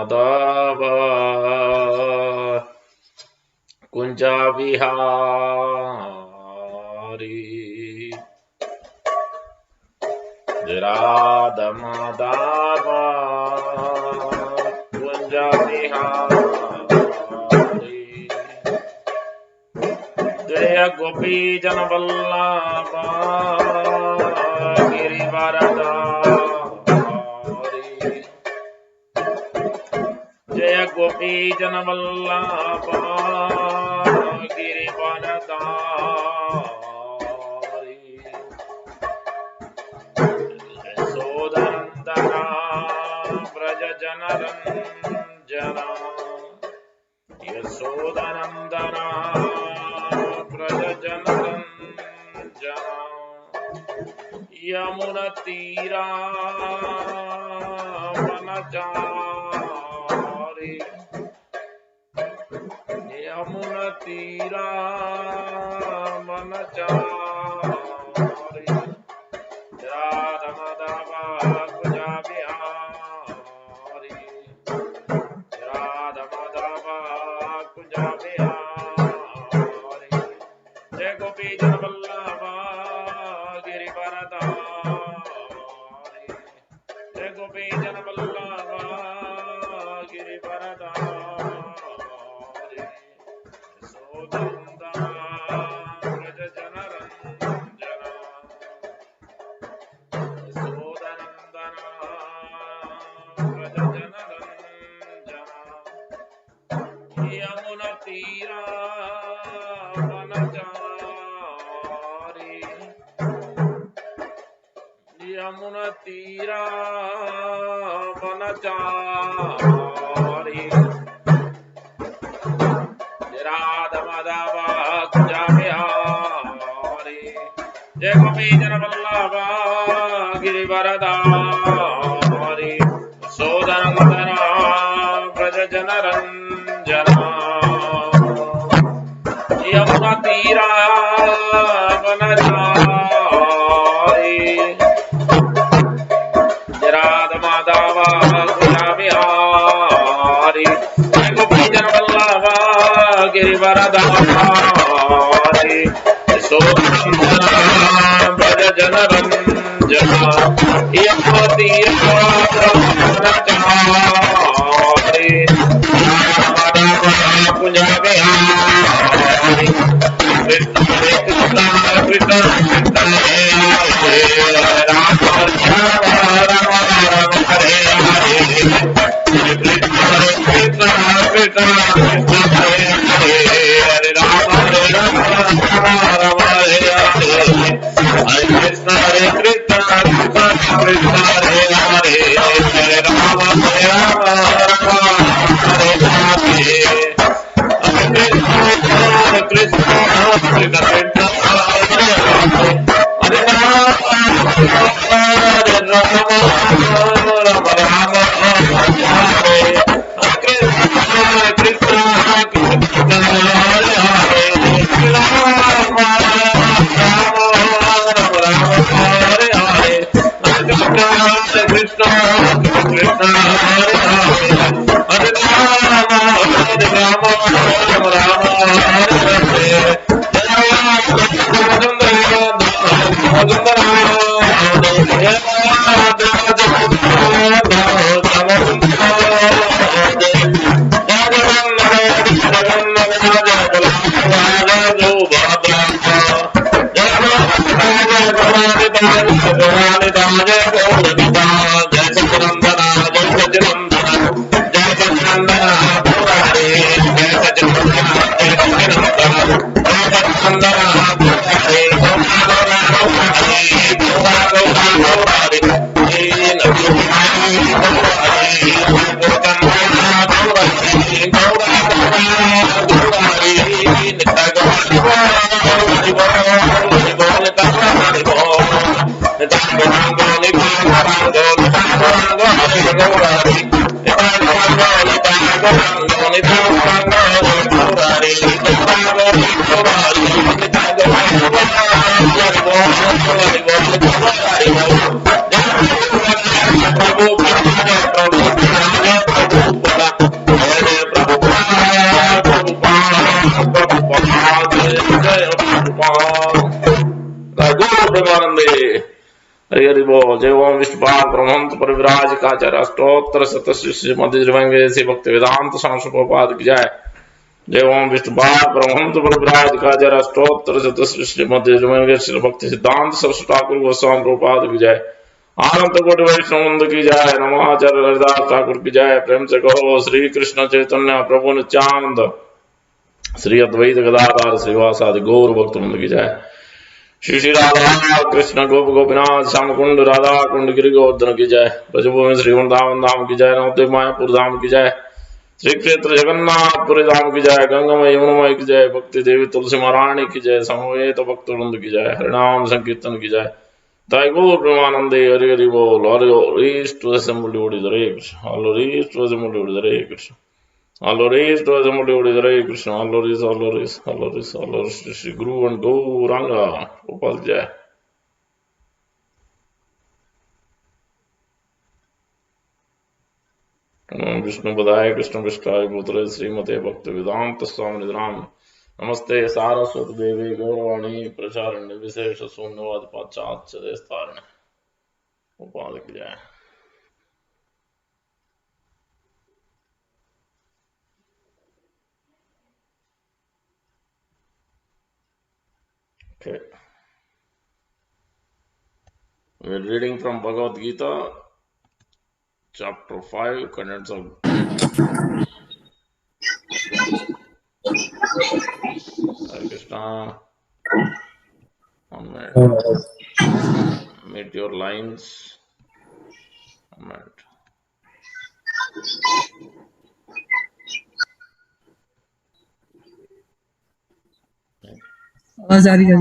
Madhava Kunja Vihari Radha Madhava Kunja Vihari Jaya Gopi Jana Vallabha Girivaradari Jaya Gopi Jana Vallabha Girivaradari Yasodhanandana Braja Janaranjana Yasodhanandana Braja Janaranjana Yamuna Tira Vanachari Yamuna Tira Vanachari Radha Madhava Kunja Vihari Radha Madhava Kunja Vihari Jai Gopi Jana Vallabha Girivaradari Jai Gopi Jana Vallabha Girivaradari Yasodhanandana Braja Janaranjana Yasodhanandana Braja Janaranjana Yamuna Tira Vanachari Yamuna Tira Vanachari Radha Madhava Kunja Vihari Jai Gopi Jana Vallabha Girivaradari Yasodhanandana Braja Janaranjana Yamuna Tira Vanachari Radha Madhava Kunja Vihari Jai Gopi Jana Vallabha Girivaradari Yasodhanandana Braja Janaranjana Yamuna Tira Vanachari Radha Madhava Kunja Vihari Krishna Krishna Krishna Krishna Hare Rama Rama Hare Hare Krishna Krishna Krishna Krishna Hare Hare Rama Rama Hare Hare Hare Krishna Krishna Krishna Hare Hare Hare Rama Rama Hare Hare Krishna Krishna Krishna Hare प्रेमानंदे हरि हरि बोल। जय ओम विष्णुपाद ब्रह्मंत परिविराज काचार्य अष्टोत्तर शतशिष्य मध्य श्री भक्ति वेदांत संस्कृत की जय। जय ओम विष्णुपाद ब्रह्मंत परिविराज काचार्य अष्टोत्तर शतशिष्य मध्य श्री भक्ति सिद्धांत सरस्वती ठाकुर गोस्वामी प्रभुपाद की जय। आनंद कोटि वैष्णव वृंद की जय। नमाचार्य हरिदास ठाकुर की जय। प्रेम से कहो श्री कृष्ण चैतन्य प्रभु नित्यानंद श्री अद्वैत गदाधर श्रीवासादि गौर भक्त वृंद की जय। श्री श्री राधा कृष्ण गोप गोपीनाथ श्याम कुंड राधा कुंड गिरि गोवर्धन की जय। ब्रजभूमि श्री वृंदावन धाम की जय। नवद्वीप मायापुर धाम की जय। श्री क्षेत्र जगन्नाथपुरी धाम की जय। गंगामय यमुनामय की जय। भक्ति देवी तुलसी महारानी की जय। समवेत भक्त वृंद की जय। हरिनाम संकीर्तन की जय। Thy Guru Premanande Hari Hari Bol. All raise to the assembly Lord is Hare Krishna. All raise to the assembly Lord is Hare Krishna. All raise to the assembly Lord is Hare Krishna. All raise. Shri Guru and Gauranga. Upal Jai. Vishnu Padaya Krishna Vishkaya Putra Srimate Bhakti Vedanta Swami Nidram. Namaste Saraswati Devi Gauravani Pracharanya Vishesha Sunyavad Pachatya Destarana. Upal Jai. Okay. We are reading from Bhagavad Gita, chapter 5, contents of Hare Krishna. 1 minute. Meet your lines. 1 minute. आवाज आ रही है?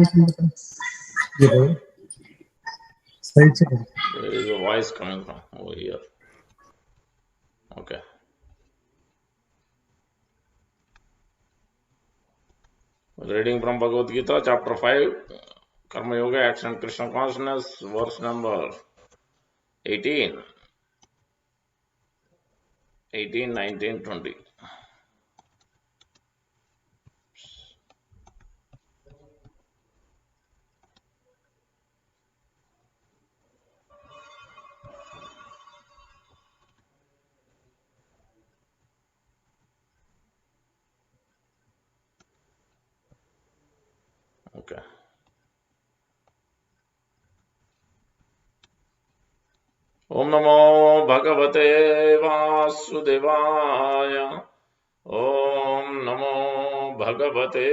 सही से बोलो। There is a voice coming from over here. Okay. Reading from Bhagavad Gita, chapter 5, Karma Yoga, Action, Krishna Consciousness, verse number 18, 19, 20. Okay. Om Namo Bhagavate Vasudevaya. Om Namo Bhagavate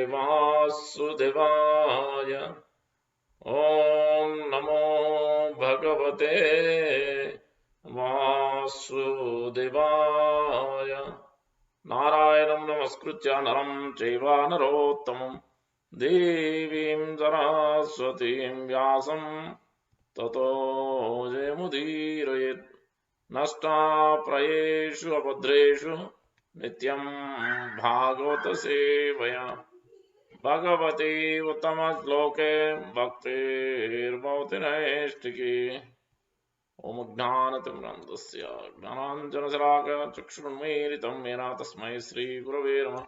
Vasudevaya. Om Namo Bhagavate Vasudevaya. Narayanam Namaskritya Naram Chaiva Narottamam Devim Saraswatim Vyasam Tato Jayamudirayet. Nasta prayeshu abhadreshu nityam bhagavata sevaya. Bhagavati uttama shloke bhaktir bhavati naistiki. Om jnanatimrandasya jnananjana saraka chakshurunmiritam mena tasmai Sri Gurave Namaha.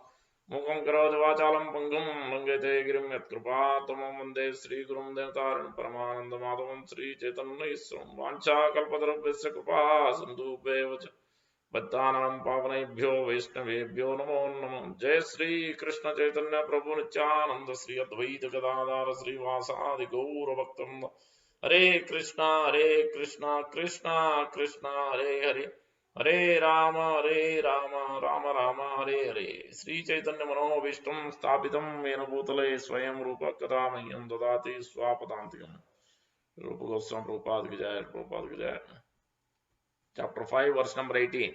Mukam karoti vachalam pangum langete girim yatkrupa tamam vande Sri Gurum Devataram Paramananda Madhavam Sri Chaitanya Isram Vancha kalpatarubhyasya kripa sindhubheva cha Bhattanam pavanebhyo Vaishnavebhyo namo namo. Jai Sri Krishna Chaitanya Prabhu Nityananda Sri Advaita Gadadhara Sri Vasadi Gaura Bhaktam. Hare Krishna Krishna Krishna Hare Hare Hare Rama Rama Rama Hare Hare. Sri Chaitanya Mano Vishtam Stapitam Mena Bhutale Swayam Rupa Kadamahyam Dadati Swapadantikam. Rupa Goswami Prabhupada ki jai, Prabhupada ki jai. Chapter 5, verse number 18.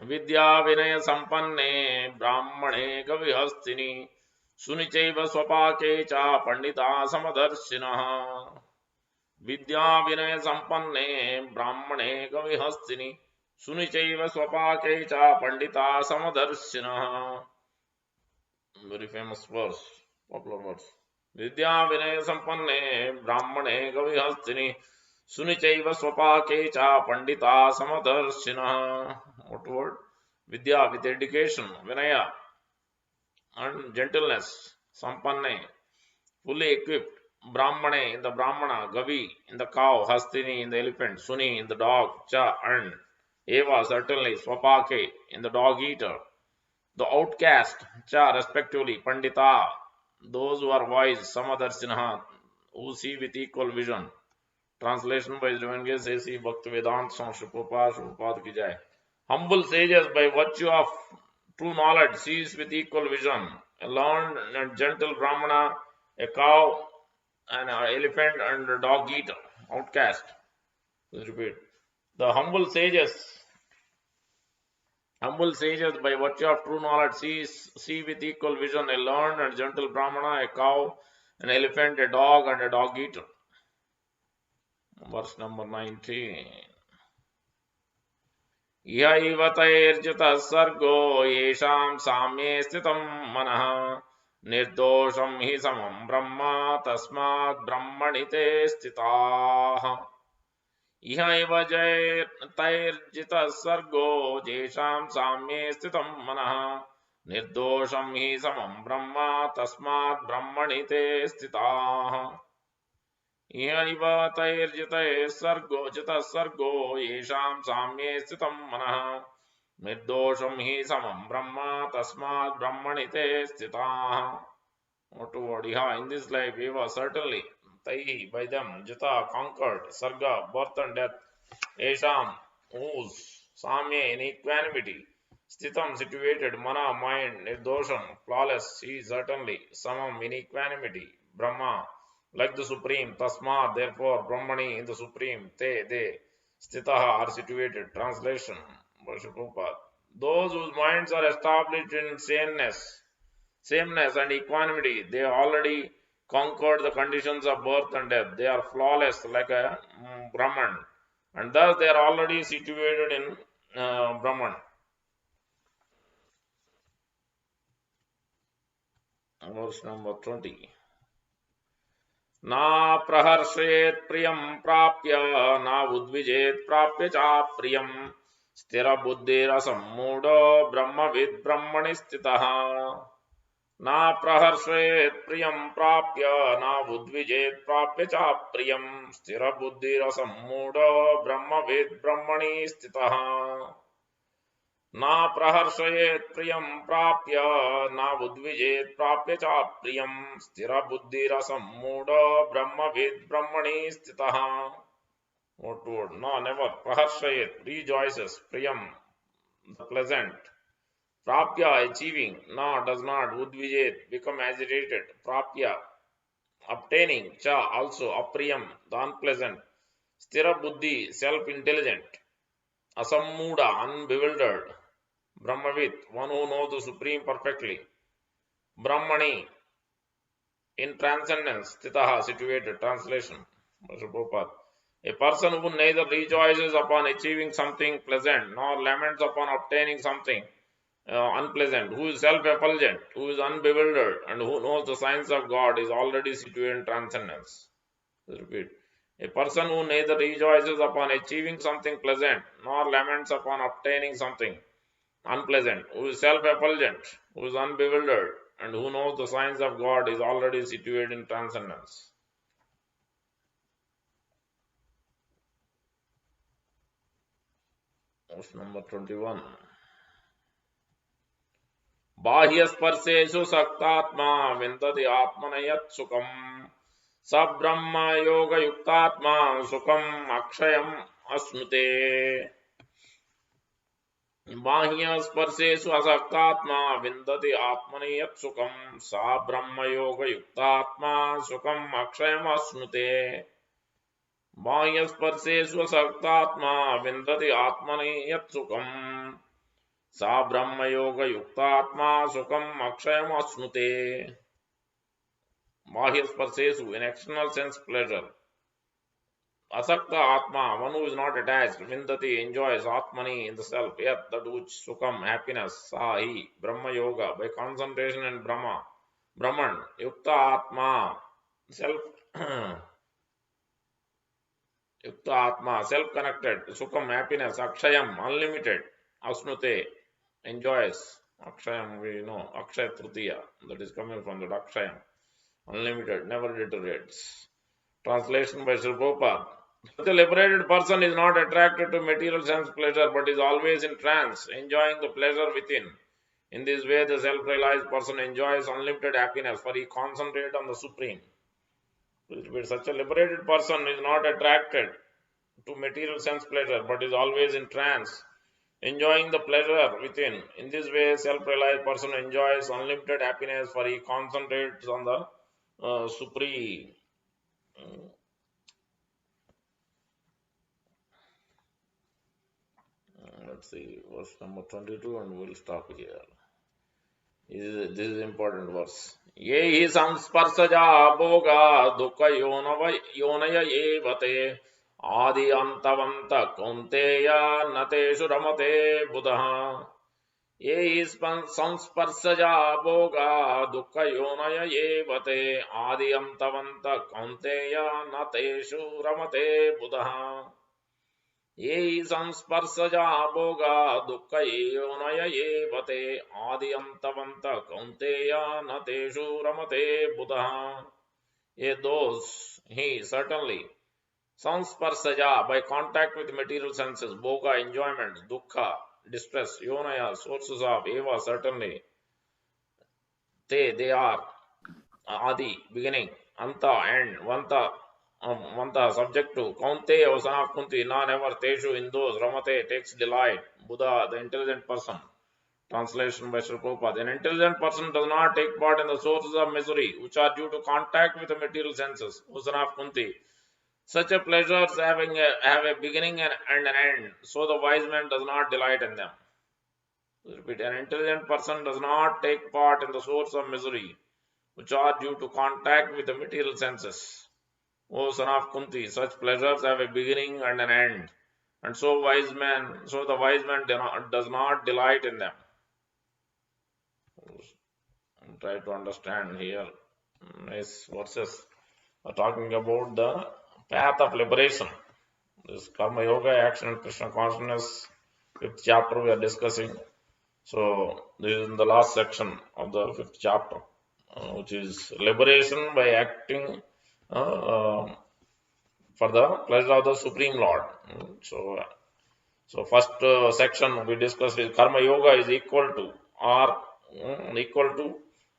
Vidya Vinaya Sampanne Brahmane Kavihastini Sunichaiva Swapake Cha Pandita Samadarshinaha. Vidya Vinaya Sampanne Brahmane Kavihastini Sunichaiva Swapake Cha Pandita Samadarshinaha. Very famous verse, popular verse. Vidya Vinaya Sampanne Brahmane Kavihastini Sunichaiva Swapake Cha Pandita Samadarshinaha. What word? Vidya, with education, Vinaya, and gentleness, Sampanne, fully equipped, Brahmane in the Brahmana, Gavi in the cow, Hastini in the elephant, Suni in the dog, Cha and Eva certainly, Swapake in the dog eater, the outcast, Cha respectively, Pandita, those who are wise, Samadarsinaha, who see with equal vision. Translation by Divine Sesi Bhaktivedanta Swami Sripapad Ki Jai. Humble sages by virtue of true knowledge sees with equal vision. A learned and gentle Brahmana, a cow, an elephant, and a dog eater, outcast. Let's repeat. The humble sages by virtue of true knowledge see with equal vision a learned and gentle Brahmana, a cow, an elephant, a dog, and a dog eater. Verse number 19. इह तैर्जितः सर्गो येषां साम्ये स्थितं मनः निर्दोषं हि समं ब्रह्म तस्मात् ब्रह्मणि ते स्थिताः इह एव तैर्जितः सर्गो येषां साम्ये स्थितं मनः निर्दोषं हि समं ब्रह्म तस्मात् ब्रह्मणि ते स्थिताः इह तैर्जितः सर्गो येषां साम्ये स्थितं मनः निर्दोषं हि समं ब्रह्म तस्मात् ब्रह्मणि ते स्थिताः. What word? In this life, eva certainly, taihi by them, jita conquered, sarga birth and death, esham whose, samye in equanimity, sthitam situated, mana mind, nirdosham flawless, he certainly, samam in equanimity, brahma like the Supreme, Tasma, therefore, Brahmani in the Supreme, they, Sthitaha are situated. Translation, Prabhupada. Those whose minds are established in sameness and equanimity, they already conquered the conditions of birth and death. They are flawless like a Brahman, and thus they are already situated in Brahman. Verse number 20. ना प्रहर्षेत् प्रियं प्राप्य ना उद्विजेत् प्राप्य चाप्रियं स्थिरबुद्धिरसम्मूढो ब्रह्मविद् ब्रह्मणि स्थितः ना प्रहर्षेत् प्रियं प्राप्य ना उद्विजेत् प्राप्य चाप्रियं स्थिरबुद्धिरसम्मूढो ब्रह्मविद् ब्रह्मणि स्थितः न प्रहर्षयेत् प्रियं प्राप्य न उद्विजेत् प्राप्य चाप्रियं स्थिरबुद्धिरसम्मूढो ब्रह्मविद् ब्रह्मणि स्थितः. No, never. Praharshayet, rejoices. Priyam, the pleasant. Prapya, achieving. No, does not. Udvijet, become agitated. Prapya, obtaining. Cha, also. Apriyam, the unpleasant. Sthira buddhi, self-intelligent. Asammuda, unbewildered. Brahmavid, one who knows the Supreme perfectly. Brahmani, in transcendence. Stitaha, situated. Translation. A person who neither rejoices upon achieving something pleasant nor laments upon obtaining something unpleasant, who is self-effulgent, who is unbewildered, and who knows the signs of God is already situated in transcendence. Repeat. A person who neither rejoices upon achieving something pleasant nor laments upon obtaining something unpleasant, who is self-effulgent, who is unbewildered, and who knows the signs of God is already situated in transcendence. Verse number 21. बाह्यस्पर्शेषु सक्तात्मा विन्दति आत्मनयत् सुखम् स ब्रह्म योगयुक्तात्मा सुखम् अक्षयम् अश्नुते. बाह्यस्पर्शेषु असक्तात्मा विन्दति आत्मनयत् सुखम् स ब्रह्म योगयुक्तात्मा सुखम् अक्षयम् अश्नुते. बाह्यस्पर्शेषु असक्तात्मा विन्दति आत्मनयत् सुखम् सा ब्रह्म योग युक्तात्मा सुखम अक्षयम अश्नुते. Bahya sparsesu, in external sense pleasure. Asakta atma, one who is not attached. Vindati, enjoys. Atmani, in the self. Yat, that which. Sukham, happiness. Sahi, Brahma yoga, by concentration in Brahma. Brahman, yukta atma, self. Yukta atma, self-connected. Sukham, happiness. Akshayam, unlimited. Asnute, enjoys. Akshayam, we know. Akshaya Tritiya, that is coming from the Akshayam. unlimited, never deteriorates. Translation by Sri Prabhupada. The liberated person is not attracted to material sense pleasure but is always in trance, enjoying the pleasure within. In this way, the self-realized person enjoys unlimited happiness, for he concentrates on the Supreme. Such a liberated person is not attracted to material sense pleasure but is always in trance, enjoying the pleasure within. In this way, self-realized person enjoys unlimited happiness, for he concentrates on the Supreme. Let's see, verse number 22, and we'll stop here. This is important verse. Ye hi samsparsaja bhoga dukha yonaya evate adi antavanta kunteya nateshu ramate buddha. Ye hi samsparsaja bhoga dukha yonaya evate adi antavanta kunteya nateshu ramate buddha. ये संस्पर्शजा भोगा दुःख योनय एवते आदियंतवंत कौन्तेय न तेषु रमते बुधः. Ye those, he certainly, samsparsaja, by contact with material senses, bhoga, enjoyment, dukkha, distress, yonaya, sources of, eva, certainly, they are, adi, beginning, anta, end, vanta, subject to, kaunteya, son of Kunti, none ever, teshu, in those, ramate, takes delight, Buddha, the intelligent person. Translation by Sri Prabhupada. An intelligent person does not take part in the sources of misery, which are due to contact with the material senses, O son of Kunti. Such a pleasures have a beginning and an end, so the wise man does not delight in them. Repeat, an intelligent person does not take part in the source of misery, which are due to contact with the material senses. O son of Kunti, such pleasures have a beginning and an end, and so the wise man does not delight in them. Try to understand here. Nice verses are talking about the path of liberation. This Karma Yoga, Action and Krishna Consciousness, 5th chapter we are discussing. So this is in the last section of the 5th chapter, which is liberation by acting for the pleasure of the Supreme Lord. So first section we discussed is Karma Yoga is equal to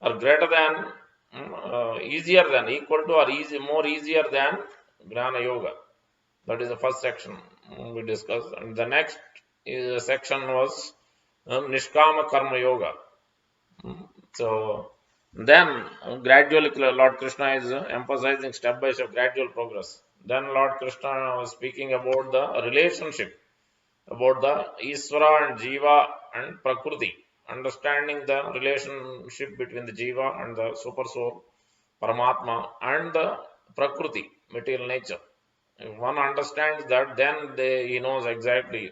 or greater than, easier than, equal to or more easier than Gnana Yoga. That is the first section we discussed. And the next section was Nishkama Karma Yoga. So then gradually Lord Krishna is emphasizing step by step gradual progress. Then Lord Krishna was speaking about the relationship, about the Isvara and Jiva and Prakriti, understanding the relationship between the Jiva and the Super Soul, Paramatma, and the Prakriti, material nature. If one understands that, then he knows exactly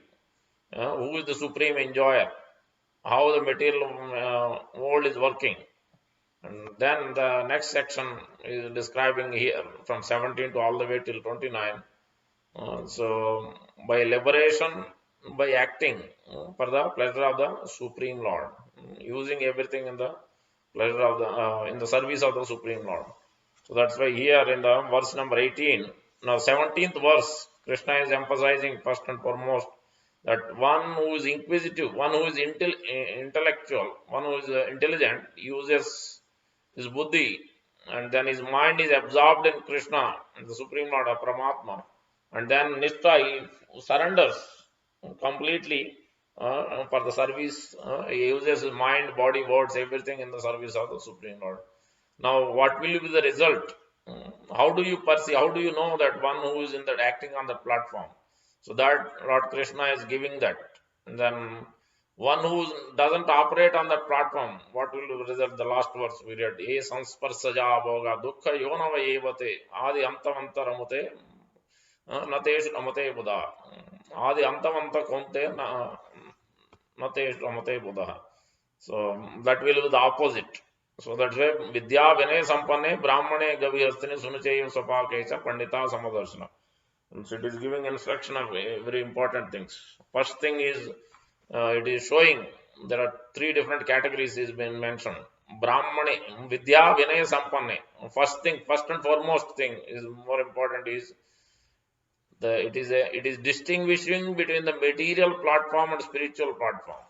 who is the supreme enjoyer, how the material world is working. And then the next section is describing here from 17 to all the way till 29. So by liberation, by acting for the pleasure of the Supreme Lord, using everything in the pleasure of the in the service of the Supreme Lord. So that's why here in the verse number 18, now 17th verse, Krishna is emphasizing first and foremost that one who is inquisitive, one who is intellectual, one who is intelligent uses his buddhi, and then his mind is absorbed in Krishna and the Supreme Lord of Paramatma, and then Nishtha, he surrenders completely for the service. He uses his mind, body, words, everything in the service of the Supreme Lord. Now, what will be the result? How do you perceive? How do you know that one who is in that acting on that platform? So that Lord Krishna is giving that. And then one who doesn't operate on that platform, what will be the result? The last verse we read. E sansparsaja bhoga dukkha yonava evate adi antavanta ramute nateshu ramate buddha. Adi antavanta konte nateshu ramate buddha. So that will be the opposite. So that's why Vidya Vinay Sampanne Brahmane Gavihastine Sunacheya Sapakecha Pandita Samadarshana. So it is giving instruction of very important things. First thing is it is showing there are three different categories is been mentioned. Brahmane, Vidya Vinaya Sampanne. First thing, first and foremost thing is more important is it is distinguishing between the material platform and spiritual platform.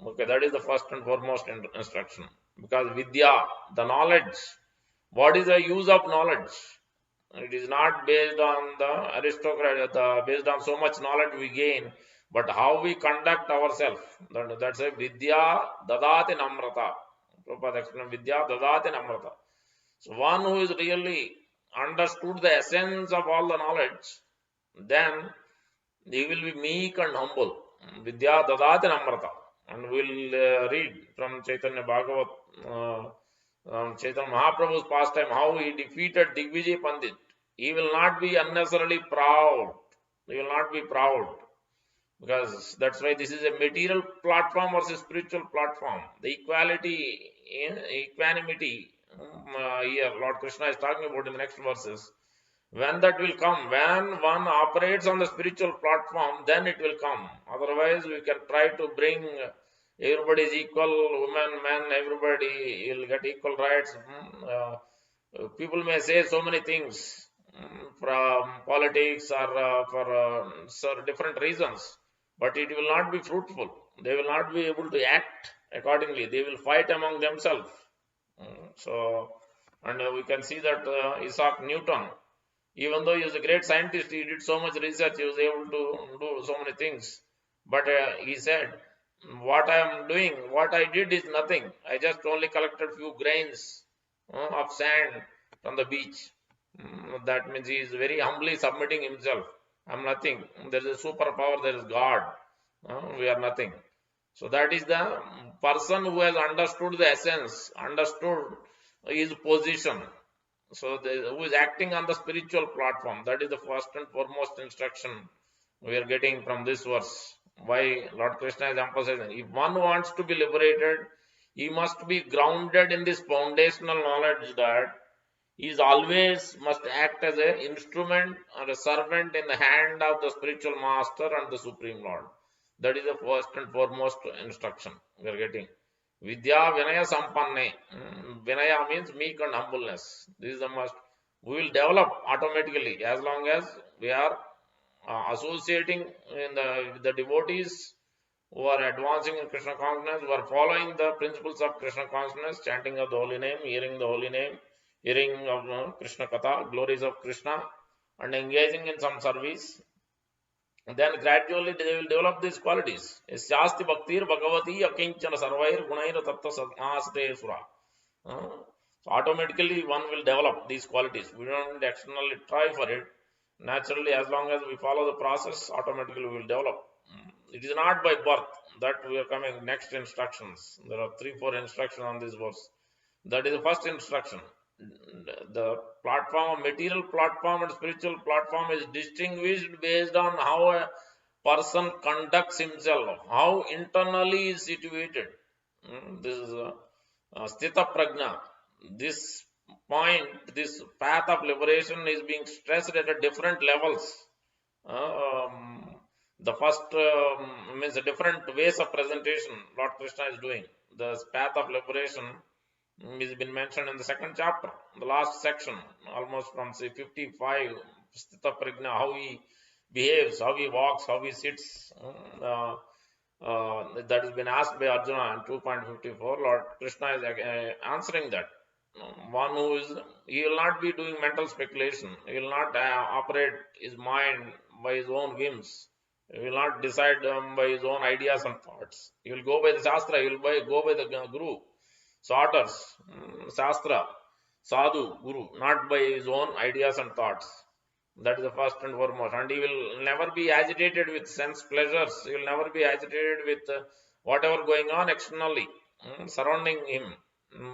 Okay, that is the first and foremost instruction. Because Vidya, the knowledge, what is the use of knowledge? It is not based on the aristocrat, based on so much knowledge we gain, but how we conduct ourselves. That's a Vidya Dadati Namrata. Prabhupada explained Vidya Dadati Namrata. So one who is really understood the essence of all the knowledge, then he will be meek and humble. Vidya Dadati Namrata. And we'll read from Chaitanya Bhagavat, Chaitanya Mahaprabhu's pastime, how he defeated Digvijay Pandit. He will not be unnecessarily proud. He will not be proud. Because that's why this is a material platform versus spiritual platform. The equality, equanimity, here Lord Krishna is talking about in the next verses. When that will come, when one operates on the spiritual platform, then it will come. Otherwise, we can try to bring everybody is equal, women, men, everybody will get equal rights. People may say so many things from politics or for different reasons, but it will not be fruitful. They will not be able to act accordingly. They will fight among themselves. And we can see that Isaac Newton, even though he was a great scientist, he did so much research, he was able to do so many things. But he said, what I am doing, what I did is nothing. I just only collected few grains of sand from the beach. That means he is very humbly submitting himself. I am nothing. There is a superpower, there is God. We are nothing. So that is the person who has understood the essence, understood his position. So who is acting on the spiritual platform. That is the first and foremost instruction we are getting from this verse. Why Lord Krishna is emphasizing. If one wants to be liberated, he must be grounded in this foundational knowledge that he is always must act as an instrument or a servant in the hand of the spiritual master and the Supreme Lord. That is the first and foremost instruction we are getting. Vidya Vinaya Sampanne. Vinaya means meek and humbleness. This is the must. We will develop automatically as long as we are associating with the devotees who are advancing in Krishna consciousness, who are following the principles of Krishna consciousness, chanting of the holy name, hearing the holy name, hearing of Krishna Katha, glories of Krishna, and engaging in some service. And then gradually they will develop these qualities. Shasti bhaktir bhagavati akinchana sarvair gunair tattva sadmaste sura. So automatically one will develop these qualities. We don't externally try for it. Naturally, as long as we follow the process, automatically we will develop. It is not by birth that we are coming. Next instructions. There are 3-4 instructions on this verse. That is the first instruction. The platform, material platform and spiritual platform is distinguished based on how a person conducts himself, how internally he is situated. This is Sthita Prajna. This point, this path of liberation is being stressed at different levels. The first means different ways of presentation Lord Krishna is doing. The path of liberation has been mentioned in the second chapter, the last section, almost from say 55, Sthita Prajna, how he behaves, how he walks, how he sits. That has been asked by Arjuna in 2.54. Lord Krishna is answering that. One who is, he will not be doing mental speculation. He will not operate his mind by his own whims. He will not decide by his own ideas and thoughts. He will go by the Shastra. He will go by the Guru. Sorters, Shastra, Sadhu, Guru, not by his own ideas and thoughts. That is the first and foremost. And he will never be agitated with sense pleasures. He will never be agitated with whatever going on externally, surrounding him.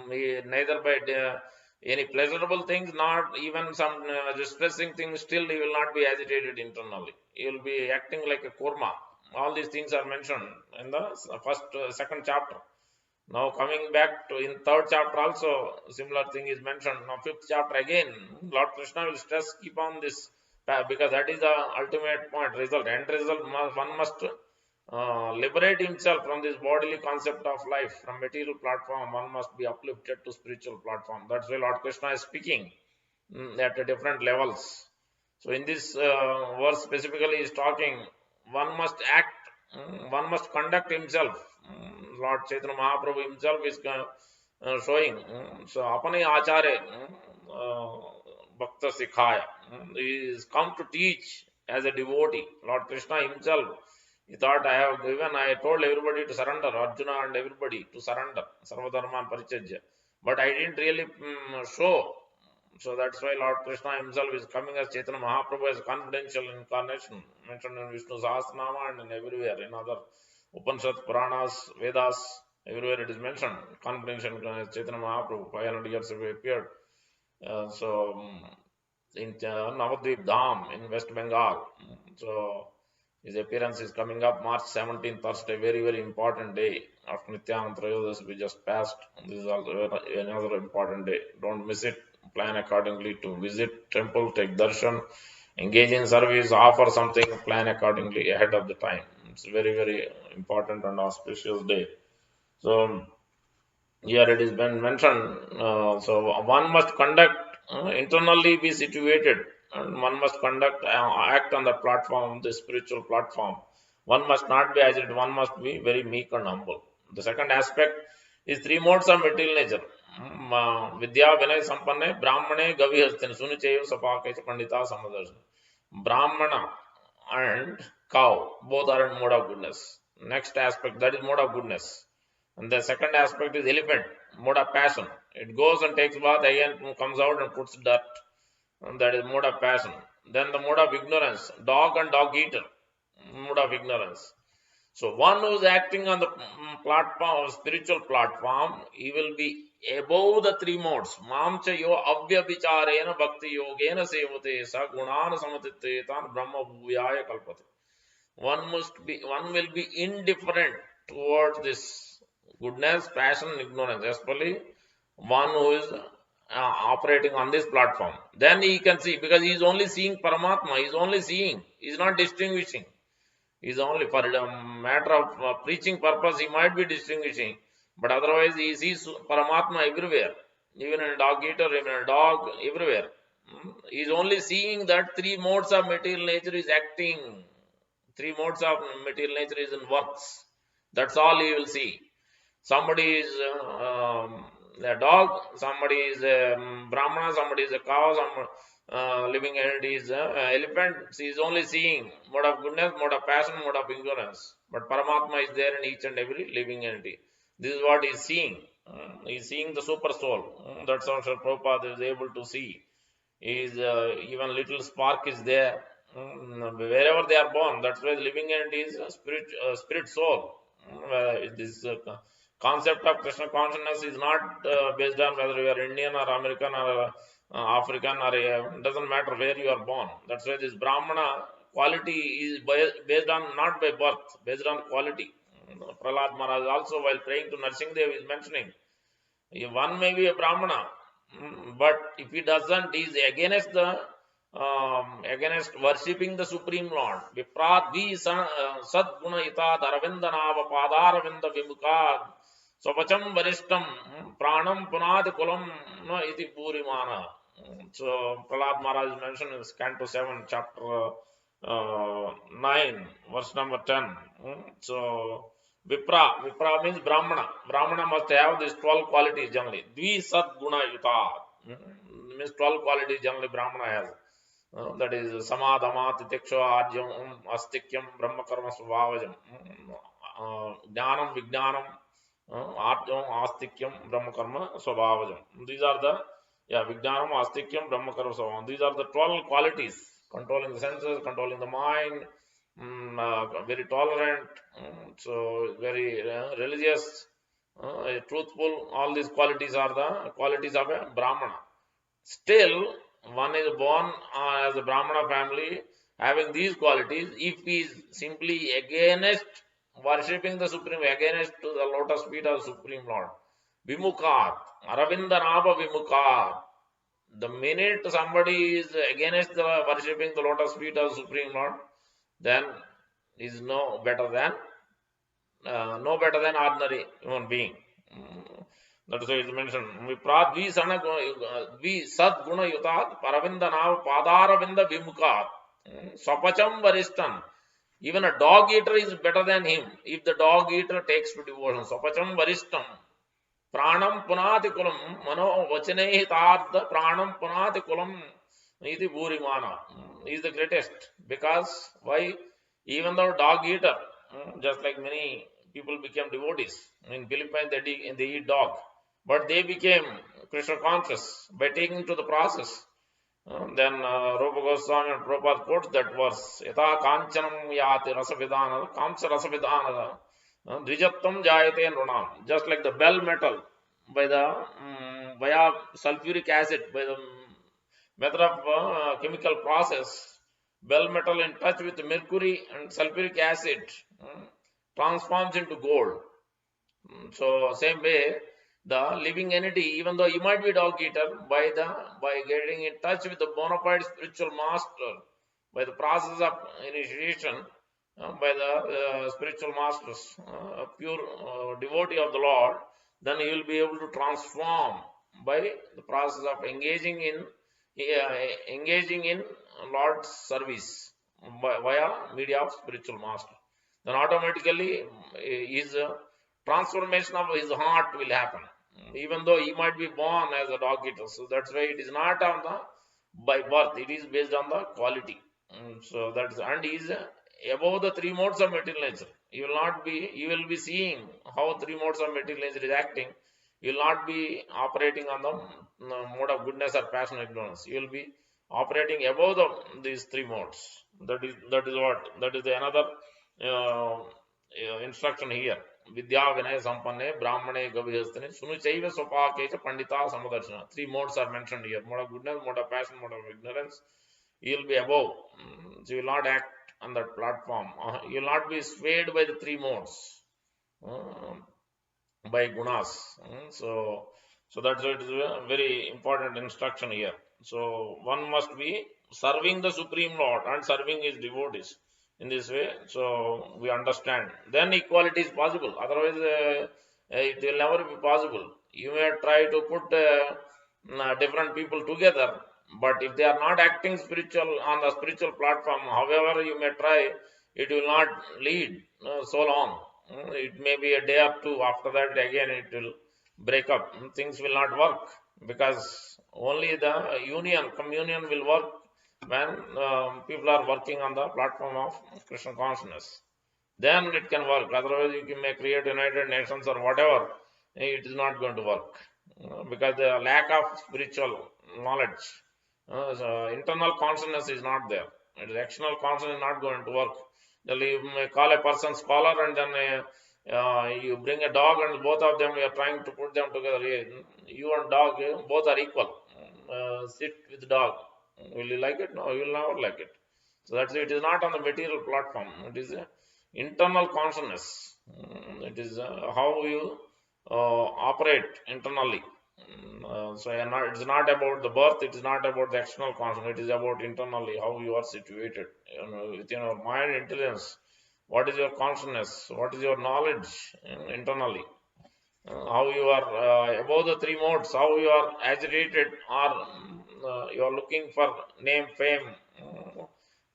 Neither by any pleasurable things, not even some distressing things, still he will not be agitated internally. He will be acting like a kurma. All these things are mentioned in the second chapter. Now coming back to in third chapter also, similar thing is mentioned. Now fifth chapter again, Lord Krishna will stress, keep on this, because that is the ultimate point, result, end result. One must liberate himself from this bodily concept of life, from material platform, one must be uplifted to spiritual platform. That's why Lord Krishna is speaking at different levels. So in this verse specifically is talking, one must act, one must conduct himself. Lord Chaitanya Mahaprabhu himself is showing. So apane achare bhakta sikhaya. He is come to teach as a devotee. Lord Krishna himself, he thought, I told everybody to surrender, Arjuna and everybody to surrender, Sarvadharman Parichajya. But I didn't really show. So that's why Lord Krishna himself is coming as Chaitanya Mahaprabhu as confidential incarnation, mentioned in Vishnu Sahasranama and in everywhere, in other Upanishads, Puranas, Vedas, everywhere it is mentioned. Confidential Chaitanya Mahaprabhu, 500 years ago appeared. In Navadvip Dham in West Bengal. So his appearance is coming up March 17th, Thursday, very, very important day. After Nityananda Trayodas, we just passed. This is also another important day. Don't miss it. Plan accordingly to visit temple, take darshan, engage in service, offer something, plan accordingly ahead of the time. It's very, very important and auspicious day. So here it is been mentioned. So one must conduct internally be situated, and one must conduct act on the platform, the spiritual platform. One must not be agitated. One must be very meek and humble. The second aspect is three modes of material nature. Vidya, Vinay, Sampanne, Brahmane, Gavihastin, Sunichayo, Sapake, Pandita, Samadarsan. Brahmana and cow, both are in mode of goodness. Next aspect, that is mode of goodness. And the second aspect is elephant, mode of passion. It goes and takes bath, again comes out and puts dirt. And that is mode of passion. Then the mode of ignorance, dog and dog eater, mode of ignorance. So one who is acting on the platform, spiritual platform, he will be above the three modes. Mamcha yo avya vicharena bhakti yogena sevate sa gunana samatitetan brahma bhuyaya kalpate. One will be indifferent towards this goodness, passion, ignorance, especially one who is operating on this platform. Then he can see, because he is only seeing Paramatma, he is only seeing, he is not distinguishing. He is only for a matter of preaching purpose, he might be distinguishing, but otherwise he sees Paramatma everywhere, even in a dog eater, even in a dog, everywhere. He is only seeing that three modes of material nature is acting. Three modes of material nature is in works. That's all he will see. Somebody is a dog, somebody is a Brahmana, somebody is a cow, some living entity is an elephant. He is only seeing mode of goodness, mode of passion, mode of ignorance. But Paramatma is there in each and every living entity. This is what he is seeing. He is seeing the super soul. That's how Srila Prabhupada is able to see. Is even little spark is there wherever they are born. That's why the living entity is spirit soul. This concept of Krishna consciousness is not based on whether you are Indian or American or African or doesn't matter where you are born. That's why this Brahmana quality is based on not by birth, based on quality. Prahlad Maharaj also, while praying to Narsingadev, is mentioning one may be a Brahmana, but if he doesn't, he is against the against worshipping the Supreme Lord. Viprat vi sadguna ita daravindanava padaravinda vimukad swapacham varishtam pranam punad kulam no iti purimana. So Prahlad Maharaj is mentioned in Canto 7, chapter 9, verse number 10. So Vipra means Brahmana. Brahmana must have these 12 qualities generally. Dvi Sat Guna Yuta means 12 qualities generally Brahmana has. That is Samadhama, Titiksha, Arjam, Astikyam, Brahma Karma Svavajam, Jnanam, Vijnanam, Arjam, Astikyam, Brahma Karma Svavajam. These are the Vijnanam, Astikyam, Brahma Karma Svavajam. These are the 12 qualities: controlling the senses, controlling the mind, very tolerant, so very religious, truthful. All these qualities are the qualities of a Brahmana. Still, one is born as a Brahmana family having these qualities. If he is simply against worshipping the Supreme, against to the lotus feet of Supreme Lord, Vimukat, Aravindanaba Vimukat. The minute somebody is against the worshipping the lotus feet of Supreme Lord, then is no better than no better than ordinary human being. That is why it is mentioned. Vi sad guna yutat paravinda nav padaravinda vimukat swapacham varistan. Even a dog eater is better than him if the dog eater takes to devotion. Swapacham varistam. Pranam punati kulam mano vachane hitardha pranam punati kulam iti bhurimana. He is the greatest. Because why? Even though dog eater, just like many people became devotees. In Philippines they eat dog. But they became Krishna conscious by taking to the process. Then Rupa Goswami and Prabhupada quotes that verse. Yata kanchanam yati rasavidana, kamsa rasavidana, dvijattam jayate nunam. Just like the bell metal by the via sulfuric acid, by the method of chemical process, bell metal in touch with mercury and sulfuric acid transforms into gold. So same way, the living entity, even though you might be dog eater, by getting in touch with the bona fide spiritual master, by the process of initiation, by the spiritual masters, pure devotee of the Lord, then you will be able to transform by the process of engaging in Lord's service via media of spiritual master. Then automatically his transformation of his heart will happen, even though he might be born as a dog eater. So that's why it is not on the by birth; it is based on the quality. So that's, and he is above the three modes of material nature. You will be seeing how three modes of material nature is acting. You will not be operating on the mode of goodness or passion or ignorance. You will be operating above these three modes. That is the another instruction here. Vidya Vinaya Sampanne Brahmane Gavihastane Sunuchaiva Sopake Pandita Samadarshana. Three modes are mentioned here: mode of goodness, mode of passion, mode of ignorance. You will be above. So you will not act on that platform. You will not be swayed by the three modes, by gunas. So that's why it is a very important instruction here. So one must be serving the Supreme Lord and serving his devotees in this way. So we understand. Then equality is possible. Otherwise, it will never be possible. You may try to put different people together, but if they are not acting spiritual on the spiritual platform, however you may try, it will not lead so long. It may be a day or two. After that, again it will break up. Things will not work, because only the communion will work when people are working on the platform of Krishna consciousness. Then it can work. Otherwise, you may create United Nations or whatever. It is not going to work, because the lack of spiritual knowledge. So internal consciousness is not there. External consciousness is not going to work. You may call a person scholar, and then you bring a dog, and both of them, you are trying to put them together. You and dog, both are equal. Sit with dog. Will you like it? No, you will never like it. So that's it. It is not on the material platform. It is internal consciousness. It is how you operate internally. So it's not about the birth, it is not about the external consciousness, it is about internally how you are situated within your mind intelligence. What is your consciousness? What is your knowledge internally? How you are above the three modes, how you are agitated, or you are looking for name, fame,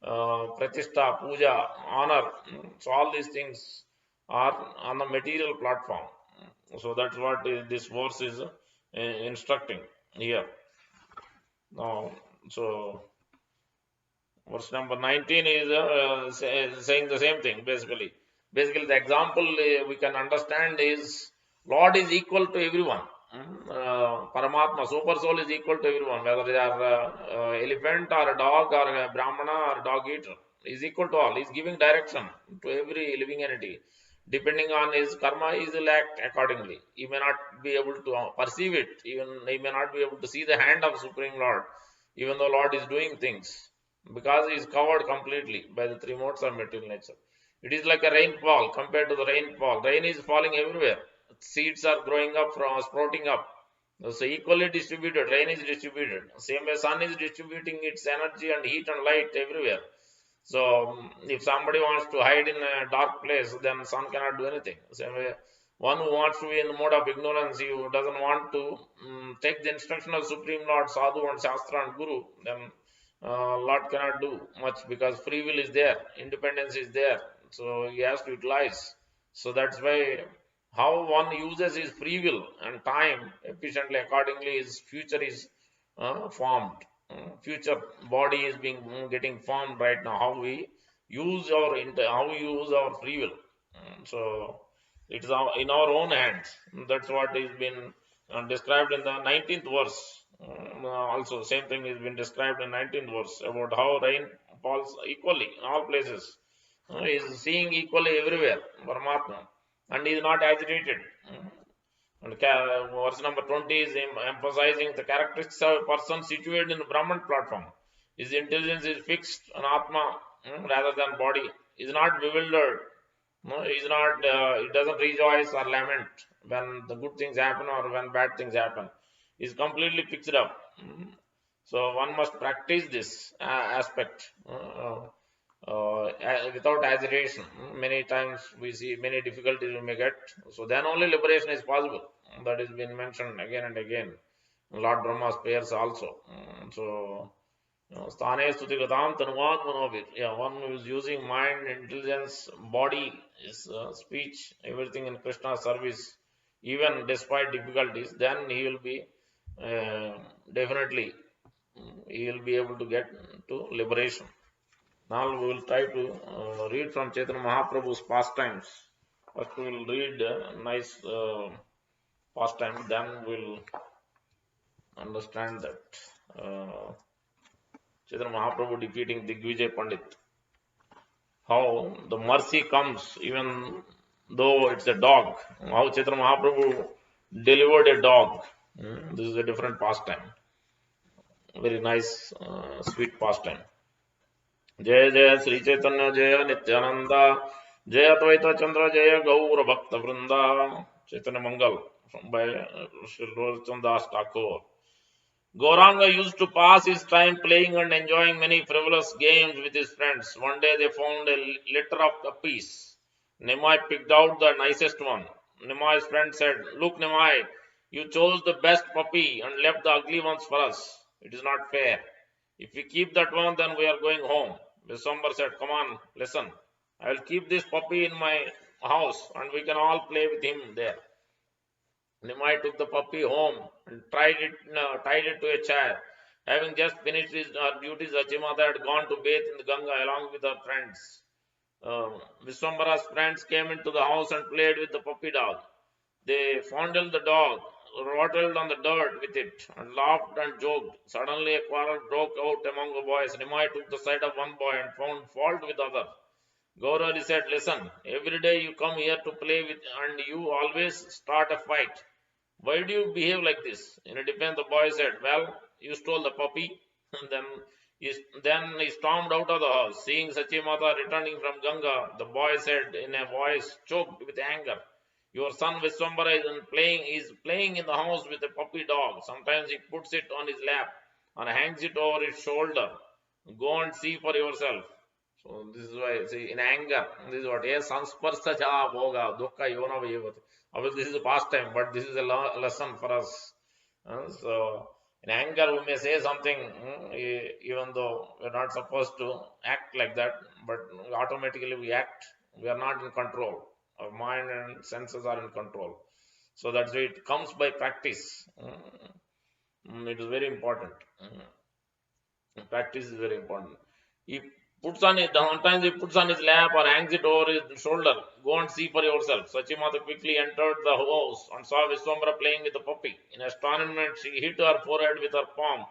pratishta, puja, honor. So all these things are on the material platform. So that's what this verse is instructing here. Now, so verse number 19 is saying the same thing. Basically, the example we can understand is Lord is equal to everyone. Paramatma, super soul, is equal to everyone, whether they are elephant or a dog or a brahmana or a dog eater. He is equal to all. He is giving direction to every living entity. Depending on his karma, he will act accordingly. He may not be able to perceive it. Even he may not be able to see the hand of Supreme Lord, even though Lord is doing things, because he is covered completely by the three modes of material nature. It is like a rainfall compared to the rainfall. Rain is falling everywhere. Seeds are growing up, sprouting up. So equally distributed. Rain is distributed. Same way sun is distributing its energy and heat and light everywhere. So if somebody wants to hide in a dark place, then sun cannot do anything. Same way, one who wants to be in the mode of ignorance, who doesn't want to take the instruction of Supreme Lord, Sadhu and Shastra and Guru, then Lord cannot do much, because free will is there, independence is there. So he has to utilize. So that's why how one uses his free will and time efficiently, accordingly his future is formed. Future body is being getting formed right now. How we use how we use our free will. So it is in our own hands. That's what is been described in the 19th verse. Also, same thing has been described in 19th verse about how rain falls equally in all places. He is seeing equally everywhere, Paramatma, and he is not agitated. And verse number 20 is emphasizing the characteristics of a person situated in the Brahman platform. His intelligence is fixed on Atma rather than body. He is not bewildered. No, he is not. He doesn't rejoice or lament when the good things happen or when bad things happen. He is completely fixed up. So one must practice this aspect without agitation. Many times we see many difficulties we may get. So then only liberation is possible. That has been mentioned again and again. Lord Brahma's prayers also. So, Sthane Stuti Gatam Tanuvan Manobir. Yeah, one who is using mind, intelligence, body, his speech, everything in Krishna's service, even despite difficulties, then he will be definitely he will be able to get to liberation. Now we will try to read from Chaitanya Mahaprabhu's pastimes. First we will read a nice pastime, then we will understand that Chaitanya Mahaprabhu defeating Digvijay Pandit. How the mercy comes even though it's a dog. How Chaitanya Mahaprabhu delivered a dog. This is a different pastime. Very nice, sweet pastime. जय जय श्री चैतन्य जय नित्यानंद जय अद्वैत चंद्र जय गौर भक्त वृंदा चैतन्य मंगल by Sri Lorchandas Thakur. Gauranga used to pass his time playing and enjoying many frivolous games with his friends. One day they found a litter of puppies. Nimai picked out the nicest one. Nimai's friend said, "Look, Nimai, you chose the best puppy and left the ugly ones for us. It is not fair. If we keep that one, then we are going home." Viswambar said, "Come on, listen. I will keep this puppy in my house and we can all play with him there." Nimai took the puppy home and tied it to a chair. Having just finished her duties, Achimata had gone to bathe in the Ganga along with her friends. Viswambara's friends came into the house and played with the puppy dog. They fondled the dog, rattled on the dirt with it, and laughed and joked. Suddenly a quarrel broke out among the boys. Nimai took the side of one boy and found fault with the other. Gaurari said, "Listen, every day you come here to play with and you always start a fight. Why do you behave like this?" In a defense, the boy said, "Well, you stole the puppy." And then he stormed out of the house. Seeing Sachimata returning from Ganga, the boy said in a voice choked with anger, "Your son Viswambara is playing in the house with a puppy dog. Sometimes he puts it on his lap and hangs it over his shoulder. Go and see for yourself." So this is why, see, in anger, this is what, yes, sansparsa cha bhoga, dukkha yona vayavati. Obviously, this is a pastime, but this is a lesson for us. So, in anger, we may say something, even though we're not supposed to act like that, but automatically we act. We are not in control. Our mind and senses are in control. So that's why it comes by practice. It is very important. Practice is very important. He sometimes he puts on his lap or hangs it over his shoulder. Go and see for yourself. Sachimata quickly entered the house and saw Viswambara playing with the puppy. In astonishment, she hit her forehead with her palm.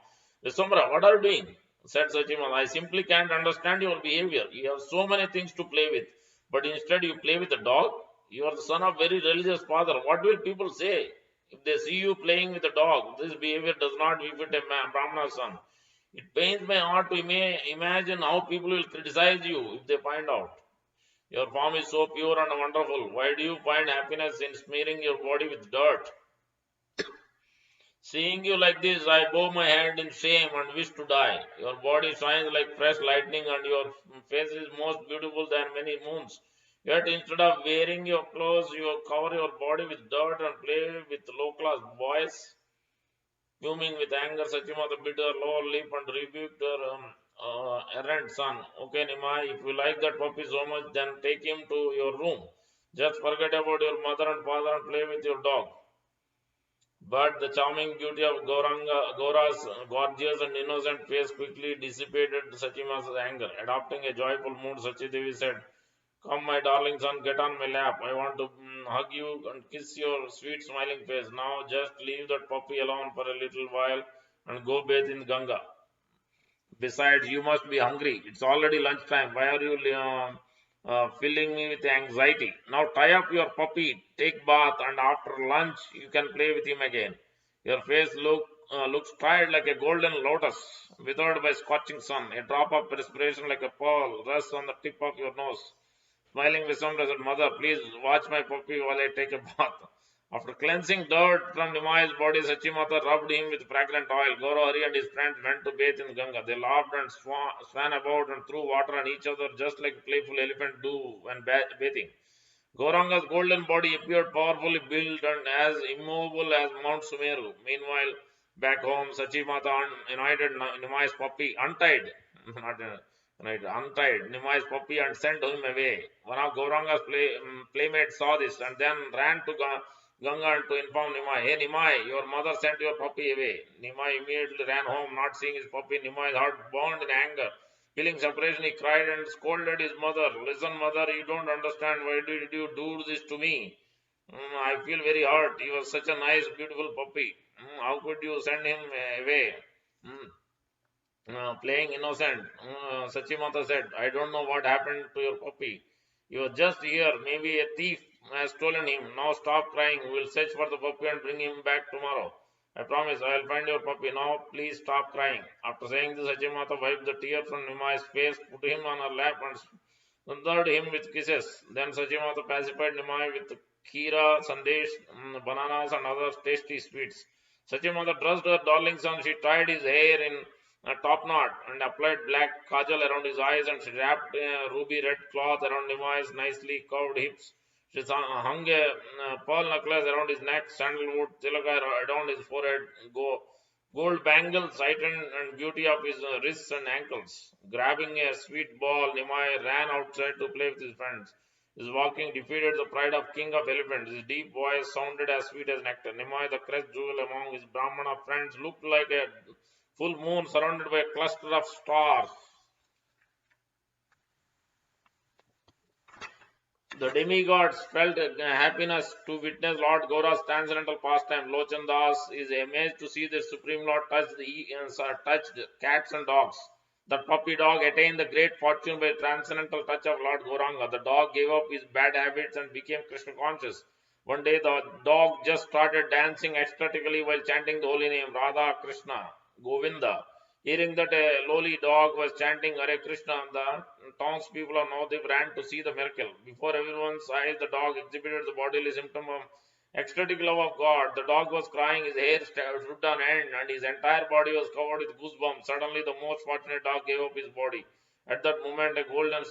"Viswambara, what are you doing?" said Sachimata. "I simply can't understand your behavior. You have so many things to play with, but instead you play with a dog. You are the son of very religious father. What will people say if they see you playing with a dog? This behavior does not befit a Brahmana's son. It pains my heart to imagine how people will criticize you if they find out. Your form is so pure and wonderful. Why do you find happiness in smearing your body with dirt?" Seeing you like this, I bow my head in shame and wish to die. Your body shines like fresh lightning, and your face is most beautiful than many moons. Yet instead of wearing your clothes, you cover your body with dirt and play with low-class boys. Fuming with anger, Sachimata bit her lower lip and rebuked her errant son. Okay, Nimai, if you like that puppy so much, then take him to your room. Just forget about your mother and father and play with your dog. But the charming beauty of Gora's gorgeous and innocent face quickly dissipated Sachima's anger. Adopting a joyful mood, Sachidevi said, "Come, my darling son, get on my lap. I want to hug you and kiss your sweet smiling face. Now just leave that puppy alone for a little while and go bathe in Ganga. Besides, you must be hungry. It's already lunchtime. Why are you filling me with anxiety? Now tie up your puppy, take bath, and after lunch you can play with him again. Your face looks tired like a golden lotus, withered by scorching sun. A drop of perspiration like a pearl rests on the tip of your nose. Smiling Viswamitra said, Mother, please watch my puppy while I take a bath. After cleansing dirt from Nimai's body, Sachimata rubbed him with fragrant oil. Gorohari and his friends went to bathe in Ganga. They laughed and swam about and threw water on each other just like playful elephants do when bathing. Gauranga's golden body appeared powerfully built and as immovable as Mount Sumeru. Meanwhile, back home, Sachimata anointed Nimai's puppy, untied, not untied Nimai's puppy and sent him away. One of Gauranga's playmates saw this and then ran to Ganga to inform Nimai, Hey Nimai, your mother sent your puppy away. Nimai immediately ran home, not seeing his puppy. Nimai's heart burned in anger. Feeling separation, he cried and scolded his mother. Listen, mother, you don't understand. Why did you do this to me? I feel very hurt. He was such a nice, beautiful puppy. How could you send him away? Mm, playing innocent. Sachimata said, I don't know what happened to your puppy. He was just here. Maybe a thief has stolen him. Now stop crying. We'll search for the puppy and bring him back tomorrow. I promise I'll find your puppy. Now please stop crying. After saying this, Sachimata wiped the tear from Nimai's face, put him on her lap, and thundered him with kisses. Then Sachimata pacified Nimai with kheera, sandesh, bananas, and other tasty sweets. Sachimata dressed her darling son. She tied his hair in a top knot and applied black kajal around his eyes and she wrapped a ruby red cloth around Nimai's nicely curved hips. She hung a pearl necklace around his neck, sandalwood tilaka adorned his forehead, gold bangles heightened and beauty of his wrists and ankles. Grabbing a sweet ball, Nimai ran outside to play with his friends. His walking defeated the pride of king of elephants. His deep voice sounded as sweet as nectar. Nimai, the crest jewel among his Brahmana friends, looked like a full moon surrounded by a cluster of stars. The demigods felt happiness to witness Lord Gaura's transcendental pastime. Lochan Das is amazed to see the Supreme Lord touched cats and dogs. The puppy dog attained the great fortune by transcendental touch of Lord Gauranga. The dog gave up his bad habits and became Krishna conscious. One day the dog just started dancing ecstatically while chanting the holy name Radha Krishna Govinda. Hearing that a lowly dog was chanting Hare Krishna, the townspeople of Navadip ran to see the miracle. Before everyone's eyes, the dog exhibited the bodily symptom of ecstatic love of God. The dog was crying, his hair stood on end, and his entire body was covered with goosebumps. Suddenly, the most fortunate dog gave up his body. At that moment, a golden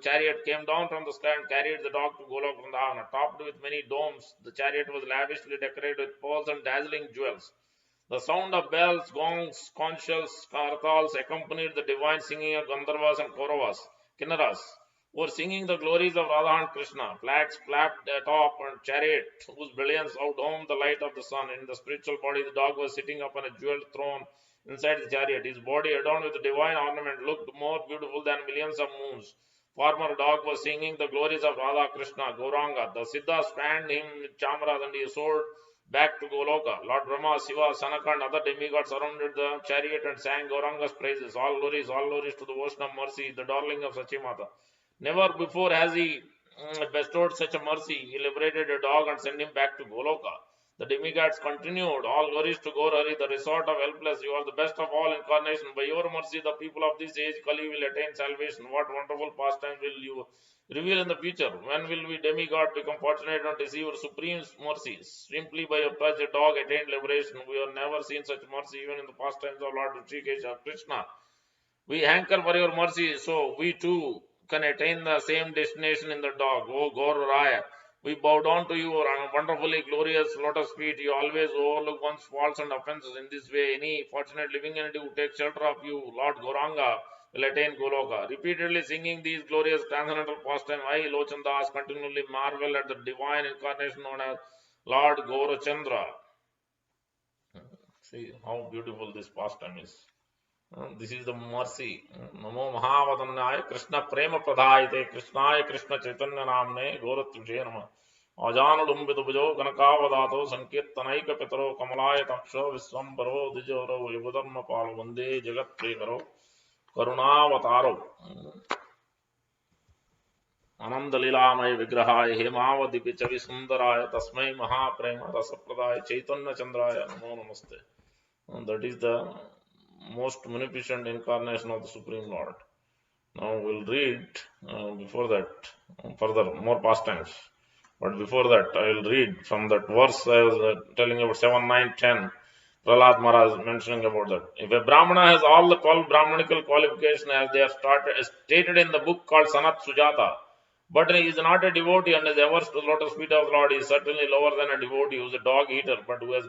chariot came down from the sky and carried the dog to Golok Vrindavana. Topped with many domes, the chariot was lavishly decorated with pearls and dazzling jewels. The sound of bells, gongs, conch shells, kartals accompanied the divine singing of Gandharvas and Kauravas, Kinnaras, who were singing the glories of Radha and Krishna. Flags flapped atop a chariot whose brilliance outdomed the light of the sun. In the spiritual body, the dog was sitting upon a jeweled throne inside the chariot. His body, adorned with divine ornament, looked more beautiful than millions of moons. Former dog was singing the glories of Radha Krishna, Gauranga. The Siddhas fanned him with chamaras and he soared back to Goloka. Lord Brahma, Shiva, Sanaka, and other demigods surrounded the chariot and sang Gauranga's praises. All glories to the ocean of mercy, the darling of Sachimata. Never before has he bestowed such a mercy. He liberated a dog and sent him back to Goloka. The demigods continued, all glories to Gaurhari, the resort of helpless. You are the best of all incarnations. By your mercy, the people of this age, Kali, will attain salvation. What wonderful pastime will you reveal in the future? When will we demigod become fortunate and receive your supreme mercy? Simply by your touch, a dog attained liberation. We have never seen such mercy even in the pastimes of Lord Rishikesh Krishna. We hanker for your mercy, so we too can attain the same destination in the dog. O Gaur Raya, we bow down to your wonderfully glorious lotus feet. You always overlook one's faults and offenses. In this way, any fortunate living entity who takes shelter of you, Lord Gauranga, will attain Goloka. Repeatedly singing these glorious transcendental pastimes, I, Lochandas, continually marvel at the divine incarnation known as Lord Gaurachandra. See how beautiful this pastime is. This is the mercy. Namo Mahavadanyaya Krishna Prema Pradhayate Krishnaya Krishna Chaitanya Namne Goratvishe Nama Ajanudumbidubujo Ganakavadato Sankirtanaika Petro Kamalaya Taksha Viswambaro Dijoro Yugudharma Palo Vande Jagat Prekaro Karunavataro Ananda Lilamaya Vigrahaya Hemavadi Pichavi Sundaraya Tasmai Mahaprema Rasapradaya Chaitanya Chandraya Namo Namaste. And that is the most munificent incarnation of the Supreme Lord. Now we'll read before that further more pastimes. But before that, I will read from that verse I was telling about 7, 9, 10. Prahlad Maharaj mentioning about that. If a Brahmana has all the 12 Brahmanical qualifications as they are stated in the book called Sanat Sujata, but he is not a devotee and is averse to the lotus feet of the Lord, he is certainly lower than a devotee who is a dog eater, but who has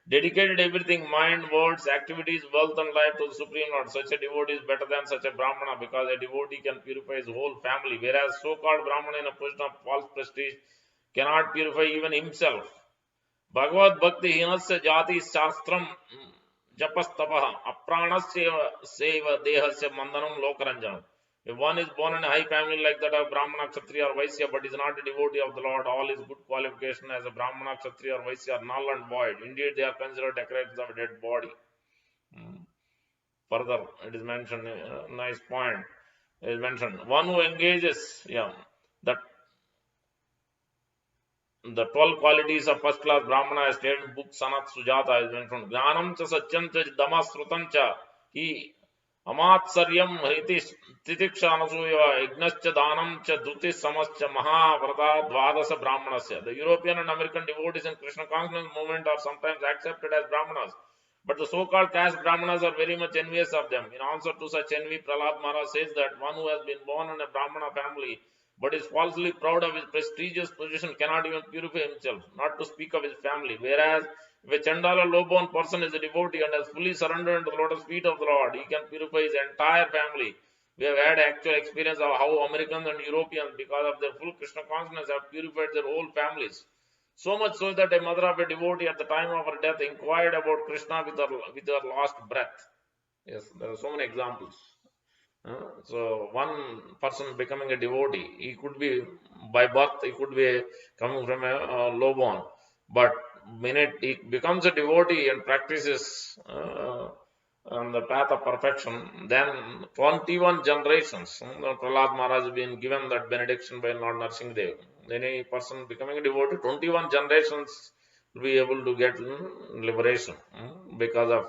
dedicated everything, mind, words, activities, wealth, and life to the Supreme Lord. Such a devotee is better than such a Brahmana because a devotee can purify his whole family, whereas so-called Brahmana in a position of false prestige cannot purify even himself. Bhagavad Bhakti Hinasya Jati Shastram Japastapah Apranasya Seva Dehasya Mandanam Lokaranjanam. If one is born in a high family like that of Brahmana, Kshatriya or Vaisya, but is not a devotee of the Lord, all his good qualifications as a Brahmana, Kshatriya or Vaisya are null and void. Indeed, they are considered decorations of a dead body. Further, it is mentioned, a nice point, it is mentioned, one who engages, that the 12 qualities of first class Brahmana as stated in book Sanat Sujata is mentioned. Jnanam cha satyam cha damasrutam cha hi Amatsaryam Hritis Titikshanasuya Ignascha Danam Cha Duti Samascha Mahavrata Dvadasa Brahmanasya. The European and American devotees in Krishna consciousness movement are sometimes accepted as Brahmanas, but the so-called caste Brahmanas are very much envious of them. In answer to such envy, Prahlad Maharaj says that one who has been born in a Brahmana family but is falsely proud of his prestigious position cannot even purify himself, not to speak of his family. Whereas if a Chandala low-born person is a devotee and has fully surrendered into the lotus feet of the Lord, he can purify his entire family. We have had actual experience of how Americans and Europeans, because of their full Krishna consciousness, have purified their whole families. So much so that a mother of a devotee at the time of her death inquired about Krishna with her last breath. Yes, there are so many examples. So one person becoming a devotee, he could be by birth, he could be coming from a low born, but minute he becomes a devotee and practices on the path of perfection, then 21 generations, Prahlad Maharaj has been given that benediction by Lord Narsingadev. Any person becoming a devotee, 21 generations will be able to get liberation because of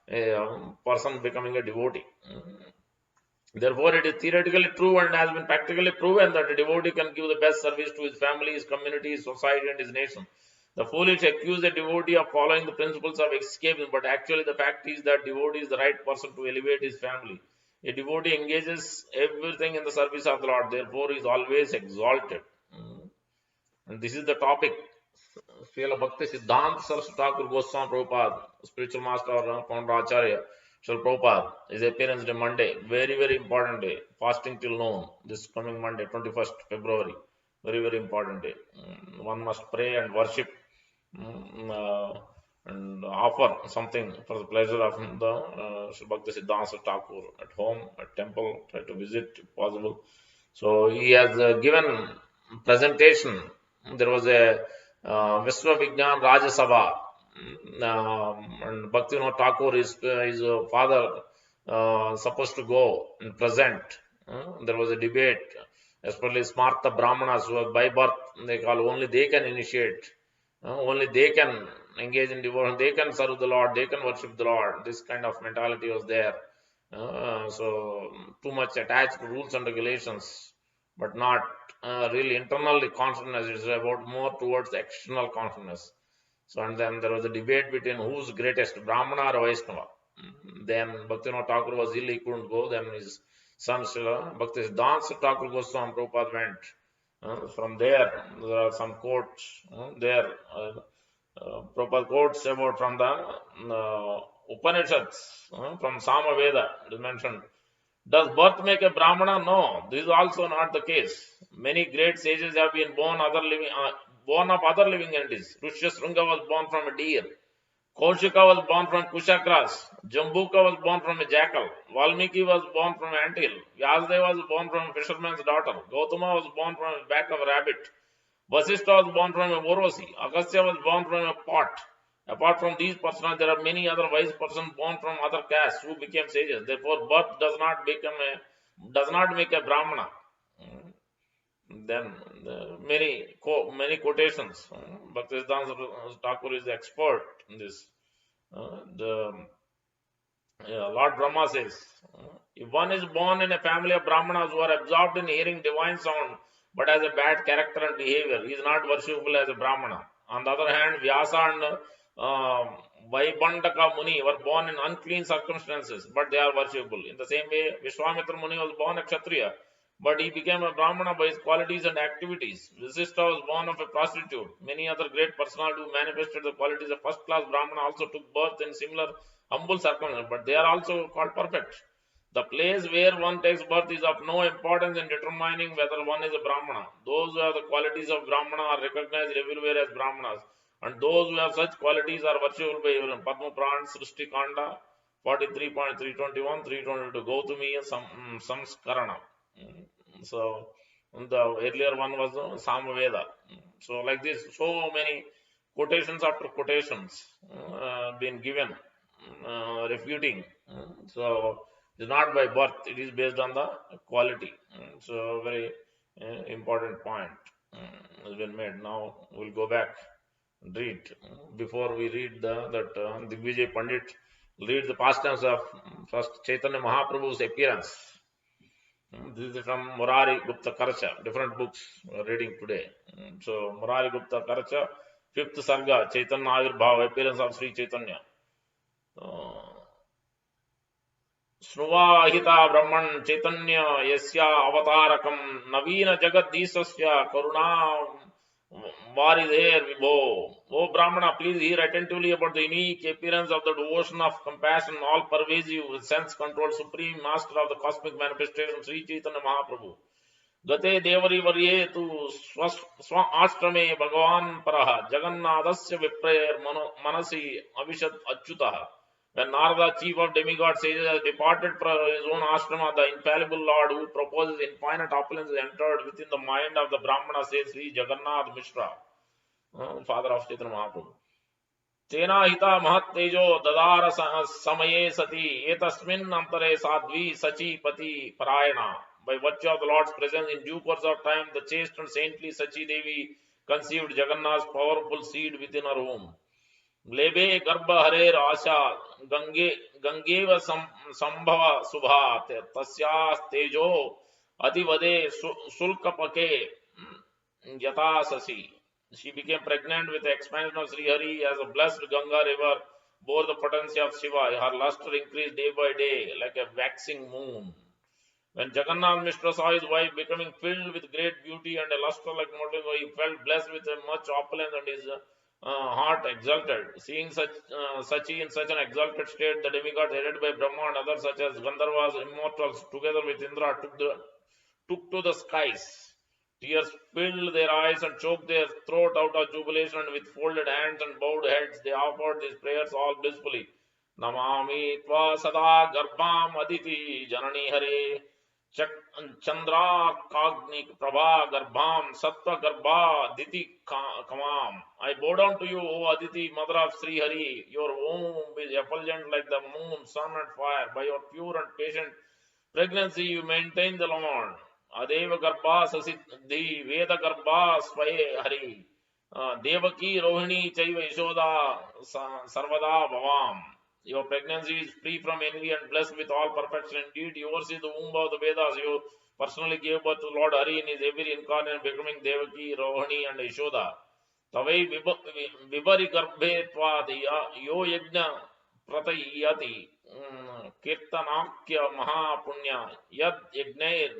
a person becoming a devotee. Therefore, it is theoretically true and has been practically proven that a devotee can give the best service to his family, his community, his society, and his nation. The foolish accuse a devotee of following the principles of escapism, but actually the fact is that devotee is the right person to elevate his family. A devotee engages everything in the service of the Lord, therefore he is always exalted. And this is the topic. Srila Bhakti Siddhanta Saraswati Thakur Goswami Prabhupada, spiritual master Founder Acharya, Srila Prabhupada, his appearance day Monday, very, very important day, fasting till noon, this coming Monday, 21st February, very, very important day. One must pray and worship and offer something for the pleasure of the Sri Bhakti Siddhanta Thakur at home, at temple, try to visit if possible. So he has given presentation. There was a Vishwa Vignan Rajya Sabha, and Bhaktivinoda Thakur, his father, supposed to go and present. There was a debate, especially Smarta Brahmanas, who by birth they call only they can initiate Only they can engage in devotion, they can serve the Lord, they can worship the Lord. This kind of mentality was there. So, too much attached to rules and regulations, but not really internally consciousness. It's about more towards external consciousness. So, and then there was a debate between who's greatest, Brahmana or Vaishnava. Then Bhaktivinoda Thakur was ill, he couldn't go. Then his son, Bhaktisiddhanta Thakur Goswami Prabhupada went. From there are some quotes there. Prabhupada quotes about from the Upanishads, from Sama Veda, it is mentioned. Does birth make a Brahmana? No, this is also not the case. Many great sages have been born of other living entities. Rishyasringa was born from a deer. Kaushika was born from Kushakras. Jambuka was born from a jackal. Valmiki was born from an anthill. Vyasadeva was born from a fisherman's daughter. Gautama was born from the back of a rabbit. Vasishtha was born from a Vorosi. Agastya was born from a pot. Apart from these persons, there are many other wise persons born from other castes who became sages. Therefore, birth does not make a Brahmana. Then many quotations. Bhaktisiddhanta Thakur is the expert in this. The Lord Brahma says, if one is born in a family of Brahmanas who are absorbed in hearing divine sound but has a bad character and behavior, he is not worshipable as a Brahmana. On the other hand, Vyasa and Vaibandaka Muni were born in unclean circumstances, but they are worshipable. In the same way, Vishwamitra Muni was born a Kshatriya, but he became a Brahmana by his qualities and activities. Vasishtha was born of a prostitute. Many other great personalities who manifested the qualities of first class Brahmana also took birth in similar humble circumstances, but they are also called perfect. The place where one takes birth is of no importance in determining whether one is a Brahmana. Those who have the qualities of Brahmana are recognized everywhere as Brahmanas, and those who have such qualities are worshipable by everyone. Padma Puran, Srishti Kanda, 43.321, 322, Gautami, Samskarana. So, the earlier one was Samaveda. So, like this, so many quotations after quotations been given, refuting. So, it is not by birth, it is based on the quality. So, very important point has been made. Now, we'll go back and read. Before we read that Digvijay Pandit read the pastimes of first Chaitanya Mahaprabhu's appearance. This is from Murari Gupta Karcha, different books we are reading today. So, Murari Gupta Karcha, fifth Sarga, Chaitanya Avirbhava, appearance of Sri Chaitanya. स्नुवाहिता ब्रह्मण चैतन्य यस्या अवतारकम नवीन जगदीशस्य करुणा वारिधेर विभो. O Brahmana, please hear attentively about the unique appearance of the devotion of compassion, all pervasive, sense controlled, supreme master of the cosmic manifestation, Sri Chaitanya Mahaprabhu. गते देवरी वर्ये तु स्व आश्रमे भगवान परः जगन्नाथस्य विप्रेर मनसि अविशद अच्युतः. When Narada, chief of demigods, sages, has departed from his own ashrama, the infallible Lord who proposes infinite opulence entered within the mind of the Brahmana, says Sri Jagannath Mishra, father of Chaitanya Mahaprabhu. तेना हिता महत् तेजो ददार समये सति एतस्मिन् अंतरे साध्वी सची पति परायणा. By virtue of the Lord's presence, in due course of time, the chaste and saintly Sachi Devi conceived Jagannath's powerful seed within her womb. लेबे गर्भ हरेर आशा गंगेव संभव शुभा तस्याः तेजो अतिवदे शुल्कपके यथा Shashi. She became pregnant with the expansion of Sri Hari as a blessed Ganga river bore the potency of Shiva. Her luster increased day by day like a waxing moon. When Jagannath Mishra saw his wife becoming filled with great beauty and a luster like molten gold, he felt blessed with much opulence and his heart exulted. Seeing Sachi in such an exalted state, the demigods headed by Brahma and others such as Gandharvas, immortals, together with Indra, took to the skies. Tears filled their eyes and choked their throat out of jubilation, and with folded hands and bowed heads, they offered these prayers all blissfully. Namami tva sada garbham aditi janani hare Chandra Kagnik Prabha Garbham Sattva Garbha Diti Kamam. I bow down to you, O Aditi, mother of Sri Hari. Your womb is effulgent like the moon, sun, and fire. By your pure and patient pregnancy, you maintain the Lord. Adeva Garbha Sasiddhi Veda Garbha Swaye Hari. Devaki Rohini Chaiva Yashoda Sarvada Bhavam. Your pregnancy is free from envy and blessed with all perfection. Indeed, yours is the womb of the Vedas. You personally gave birth to Lord Hari in his every incarnate, becoming Devaki, Rohini, and Yashoda. Tavai Vibari Garbhe Tvad Yo Yajna Pratayati Kirtanakya Mahapunya Yad Yajnair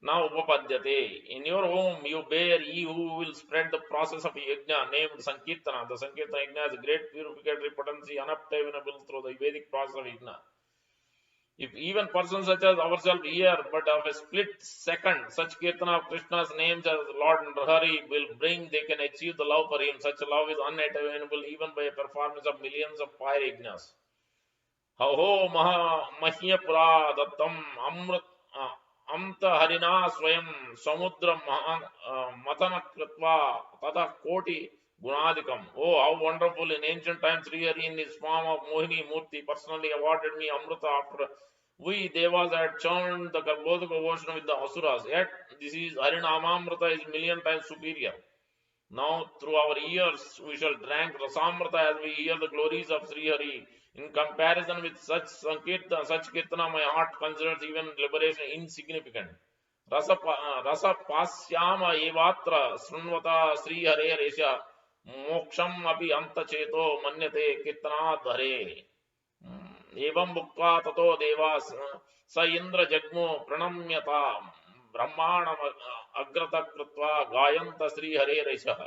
now upapadyate. In your home you bear ye who will spread the process of yajna named Sankirtana. The Sankirtana yajna has a great purificatory potency unobtainable through the Vedic process of yajna. If even persons such as ourselves hear but of a split second such kirtana of Krishna's names as Lord Hari will bring, they can achieve the love for him. Such love is unattainable even by a performance of millions of fire yajnas. हो मह्यपुरा दत्तम अमृत अमृत हरिना स्वयं समुद्र मतन कृत्वा तथा कोटि गुणादिकम. Oh, how wonderful! In ancient times, Sri Hari in his form of Mohini Murti personally awarded me Amrita after we Devas had churned the Garbhodaka ocean with the Asuras. Yet, this is Harinamamrita is million times superior. Now, through our ears, we shall drink Rasamrita as we hear the glories of Sri Hari. In comparison with such Kirtana, my heart considers even liberation insignificant. Rasa pasyama evatra srunvata Sri Hare Resha moksham api anta cheto manyate Kirtana dhare. एवं मुक्त्वा ततो देवास स इंद्र जग्मो प्रणम्यता ब्रह्मांड अग्रत कृत्वा गायन्त श्री हरे रैषः.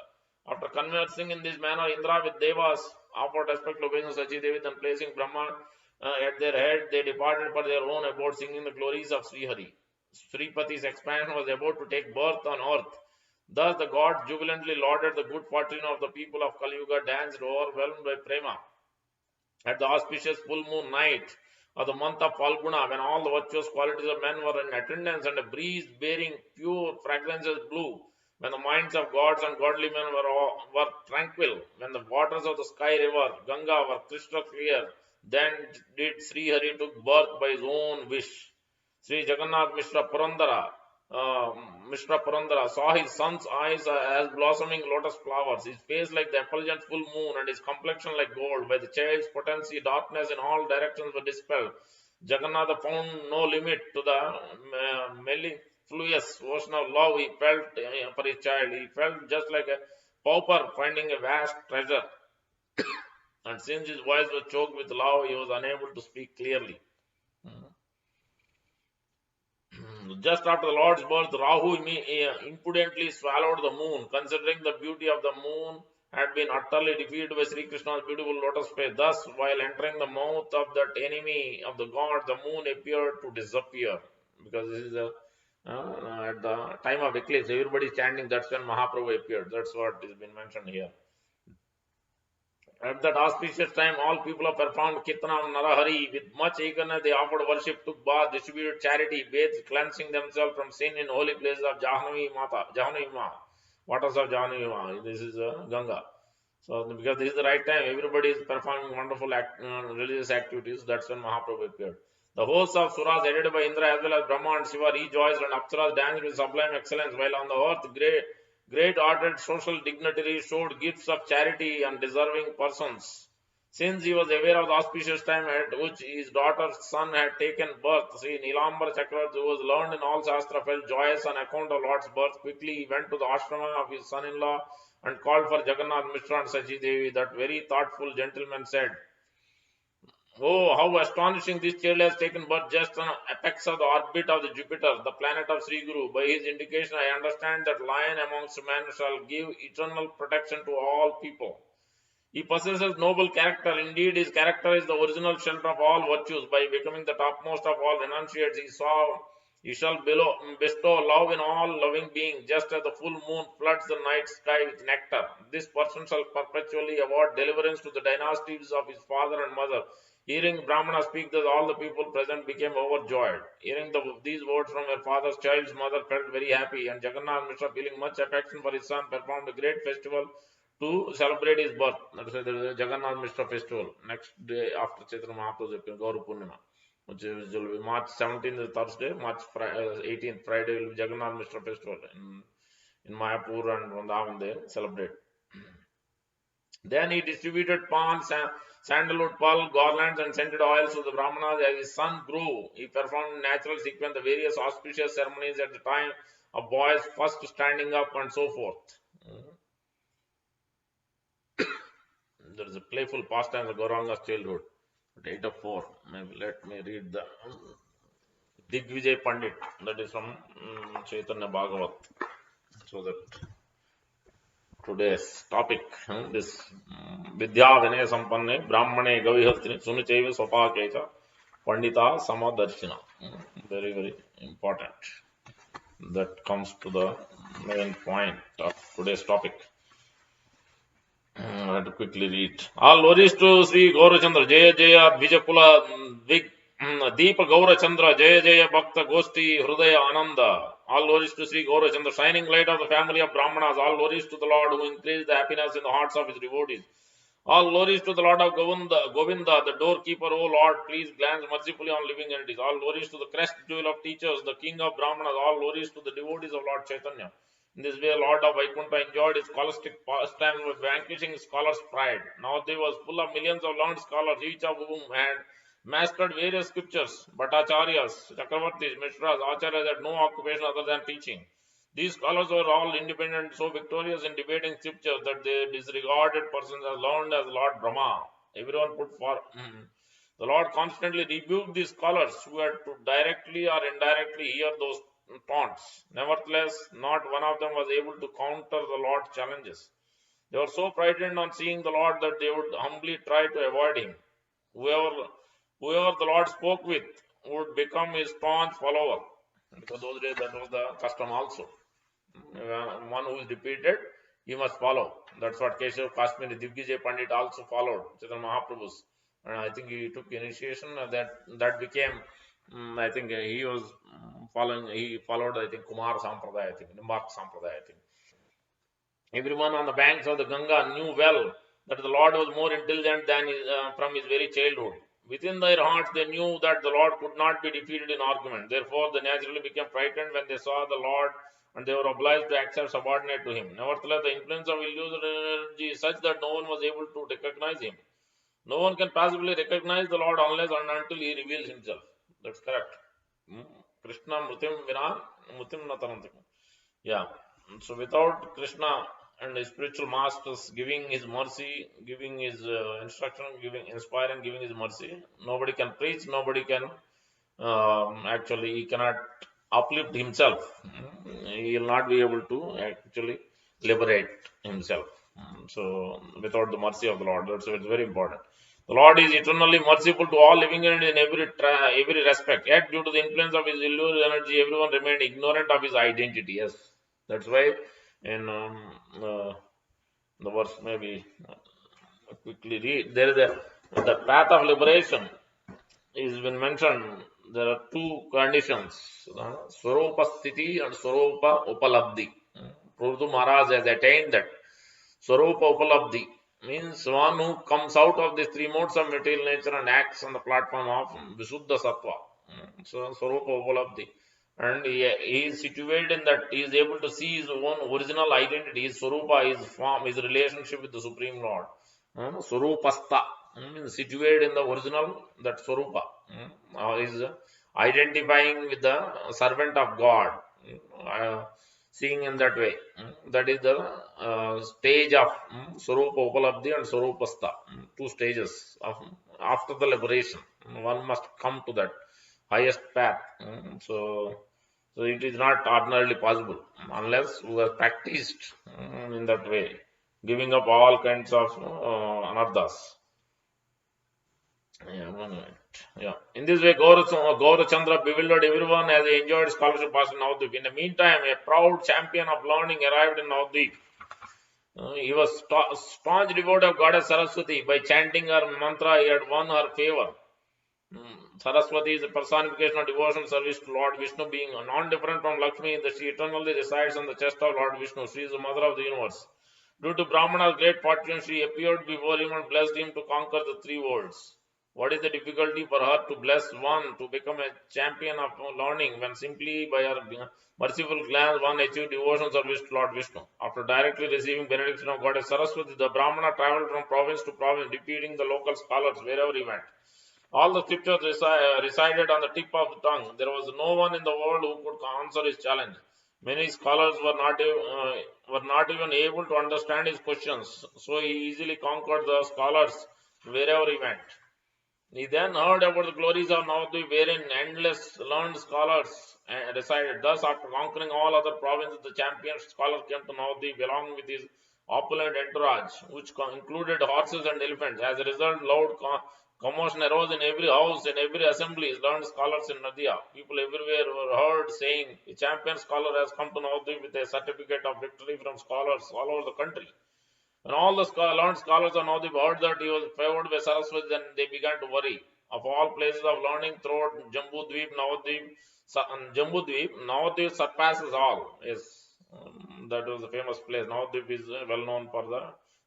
After conversing in this manner, Indra with Devas offered respect to Sachi Devi, and placing Brahma at their head, they departed for their own abode, singing the glories of Sri Hari. Sripati's expansion was about to take birth on earth. Thus the gods jubilantly lauded the good fortune of the people of Kali Yuga, danced overwhelmed by prema. At the auspicious full moon night of the month of Falguna, when all the virtuous qualities of men were in attendance and a breeze bearing pure fragrances blew, when the minds of gods and godly men were tranquil, when the waters of the sky river Ganga were crystal clear, then did Sri Hari took birth by his own wish. Sri Jagannath Mishra Purandara saw his son's eyes as blossoming lotus flowers, his face like the effulgent full moon, and his complexion like gold. By the child's potency, darkness in all directions were dispelled. Jagannatha found no limit to the mellifluous ocean of love he felt for his child. He felt just like a pauper finding a vast treasure. And since his voice was choked with love, he was unable to speak clearly. Just after the Lord's birth, Rahu impudently swallowed the moon, considering the beauty of the moon had been utterly defeated by Sri Krishna's beautiful lotus face. Thus, while entering the mouth of that enemy of the god, the moon appeared to disappear. Because this is at the time of eclipse, everybody is chanting, that's when Mahaprabhu appeared. That's what is been mentioned here. At that auspicious time, all people have performed Kirtana of Narahari. With much eagerness, they offered worship, took bath, distributed charity, bathed, cleansing themselves from sin in holy places of Jahnavi Ma, waters of Jahnavi Ma. This is Ganga. So, because this is the right time, everybody is performing wonderful religious activities. That's when Mahaprabhu appeared. The hosts of Suras, headed by Indra as well as Brahma and Shiva, rejoiced, and Apsaras danced with sublime excellence, while on the earth, great-hearted social dignitaries showed gifts of charity and deserving persons. Since he was aware of the auspicious time at which his daughter's son had taken birth, Sri Nilambar Chakravarti, who was learned in all Shastra, felt joyous on account of Lord's birth. Quickly he went to the ashrama of his son-in-law and called for Jagannath Mishra and Sachi Devi. That very thoughtful gentleman said, "Oh, how astonishing! This child has taken birth just on the apex of the orbit of the Jupiter, the planet of Sri Guru. By his indication, I understand that lion amongst men shall give eternal protection to all people. He possesses noble character. Indeed, his character is the original shelter of all virtues. By becoming the topmost of all renunciates, he shall bestow love in all loving beings, just as the full moon floods the night sky with nectar. This person shall perpetually award deliverance to the dynasties of his father and mother." Hearing Brahmana speak thus, all the people present became overjoyed. Hearing these words from her father's child's mother felt very happy, and Jagannath Mishra, feeling much affection for his son, performed a great festival to celebrate his birth. That is why there is a Jagannath Mishra festival. Next day after Chaitanya Mahaprabhu's Gauru Purnima, which will be March 17th is Thursday, March 18th Friday will be Jagannath Mishra festival in Mayapur and Vrindavan they celebrate. Then he distributed palm, sandalwood, pearl, garlands, and scented oils to the Brahmanas. As his son grew, he performed in natural sequence the various auspicious ceremonies at the time of boys first standing up and so forth. There is a playful pastime of Gauranga's childhood. At 8 of 4, maybe let me read the Digvijay Pandit, that is from Chaitanya Bhagavat. So that today's topic, this Vidya Vinaya Sampanne Brahmane Gavihastri Sunichaiva Swapakecha Pandita Samadarshina. Very, very important. That comes to the main point of today's topic. I have to quickly read. All glories to Sri Gaurachandra, Jaya Jaya Vijakula Deepa Gaurachandra, Jaya Jaya Bhakta Gosti Hrudaya Ananda. All glories to Sri Gaurachandra, shining light of the family of Brahmanas. All glories to the Lord who increased the happiness in the hearts of his devotees. All glories to the Lord of Govinda, the doorkeeper. O Lord, please glance mercifully on living entities. All glories to the crest jewel of teachers, the king of Brahmanas. All glories to the devotees of Lord Chaitanya. In this way, Lord of Vaikuntha enjoyed his scholastic pastime with vanquishing scholars' pride. Now he was full of millions of learned scholars, each of whom had mastered various scriptures. Bhattacharyas, Chakravartis, Mishras, Acharyas had no occupation other than teaching. These scholars were all independent, so victorious in debating scripture that they disregarded persons as learned as Lord Brahma. Everyone put for the Lord constantly rebuked these scholars who had to directly or indirectly hear those taunts. Nevertheless, not one of them was able to counter the Lord's challenges. They were so frightened on seeing the Lord that they would humbly try to avoid him. Whoever the Lord spoke with would become his staunch follower. Because those days that was the custom also. One who is defeated, he must follow. That's what Keshav Kashmiri Divgijay Pandit also followed, Chaitanya Mahaprabhu's. And I think he took initiation, that became, I think he was he followed, I think, Kumar Sampradaya, I think, Nimbark Sampradaya, I think. Everyone on the banks of the Ganga knew well that the Lord was more intelligent than from his very childhood. Within their hearts, they knew that the Lord could not be defeated in argument. Therefore, they naturally became frightened when they saw the Lord and they were obliged to accept subordinate to him. Nevertheless, the influence of illusory energy is such that no one was able to recognize him. No one can possibly recognize the Lord unless and until he reveals himself. That's correct. Krishna Mritim Vina Mritim Natarantik. Yeah. So without Krishna and his spiritual masters giving his mercy, giving his instruction, inspiring, giving his mercy, nobody can preach, nobody can actually, he cannot uplift himself. He will not be able to actually liberate himself. So without the mercy of the Lord, so it's very important. The Lord is eternally merciful to all living in every respect. Yet, due to the influence of his illusory energy, everyone remained ignorant of his identity. Yes, that's why in the verse, maybe quickly read. There is the path of liberation is been mentioned. There are two conditions: Swarupa Sthiti and Swarupa Upalabdhi. Prabhu Maharaj has attained that. Swarupa Upalabdhi means one who comes out of these three modes of material nature and acts on the platform of Visuddha Sattva. So Swarupa Upalabdhi. And he is situated in that, he is able to see his own original identity, his Swarupa, his form, his relationship with the Supreme Lord. Swarupastha means situated in the original, that Swarupa. Is identifying with the servant of God. Seeing in that way. That is the stage of Swarupa Upalabdhi and Swarupastha. Two stages of after the liberation. One must come to that highest path. So it is not ordinarily possible unless we have practiced in that way, giving up all kinds of anarthas. Yeah, 1 minute. Yeah. In this way, Gaurachandra bewildered everyone as he enjoyed scholarship past Navadvip. In the meantime, a proud champion of learning arrived in Navadvip. He was staunch devotee of Goddess Saraswati. By chanting her mantra, he had won her favor. Saraswati is a personification of devotional service to Lord Vishnu, being non-different from Lakshmi, that she eternally resides on the chest of Lord Vishnu. She is the mother of the universe. Due to Brahmana's great fortune, she appeared before him and blessed him to conquer the three worlds. What is the difficulty for her to bless one to become a champion of learning when simply by her merciful glance one achieved devotional service to Lord Vishnu? After directly receiving benediction of Goddess Saraswati, the Brahmana traveled from province to province, defeating the local scholars wherever he went. All the scriptures resided on the tip of the tongue. There was no one in the world who could answer his challenge. Many scholars were not even able to understand his questions, so he easily conquered the scholars wherever he went. He then heard about the glories of Navadvip, wherein endless learned scholars resided. Thus, after conquering all other provinces, the champion scholar came to Navadvip along with his opulent entourage, which included horses and elephants. As a result, loud commotion arose in every house, in every assembly. Learned scholars in Nadia. People everywhere were heard saying, "A champion scholar has come to Navadvip with a certificate of victory from scholars all over the country." When all the learned scholars of Navadvip heard that he was favored by Saraswati, then they began to worry. Of all places of learning throughout Navadvip surpasses all. Yes, that was a famous place. Navadvip is well known for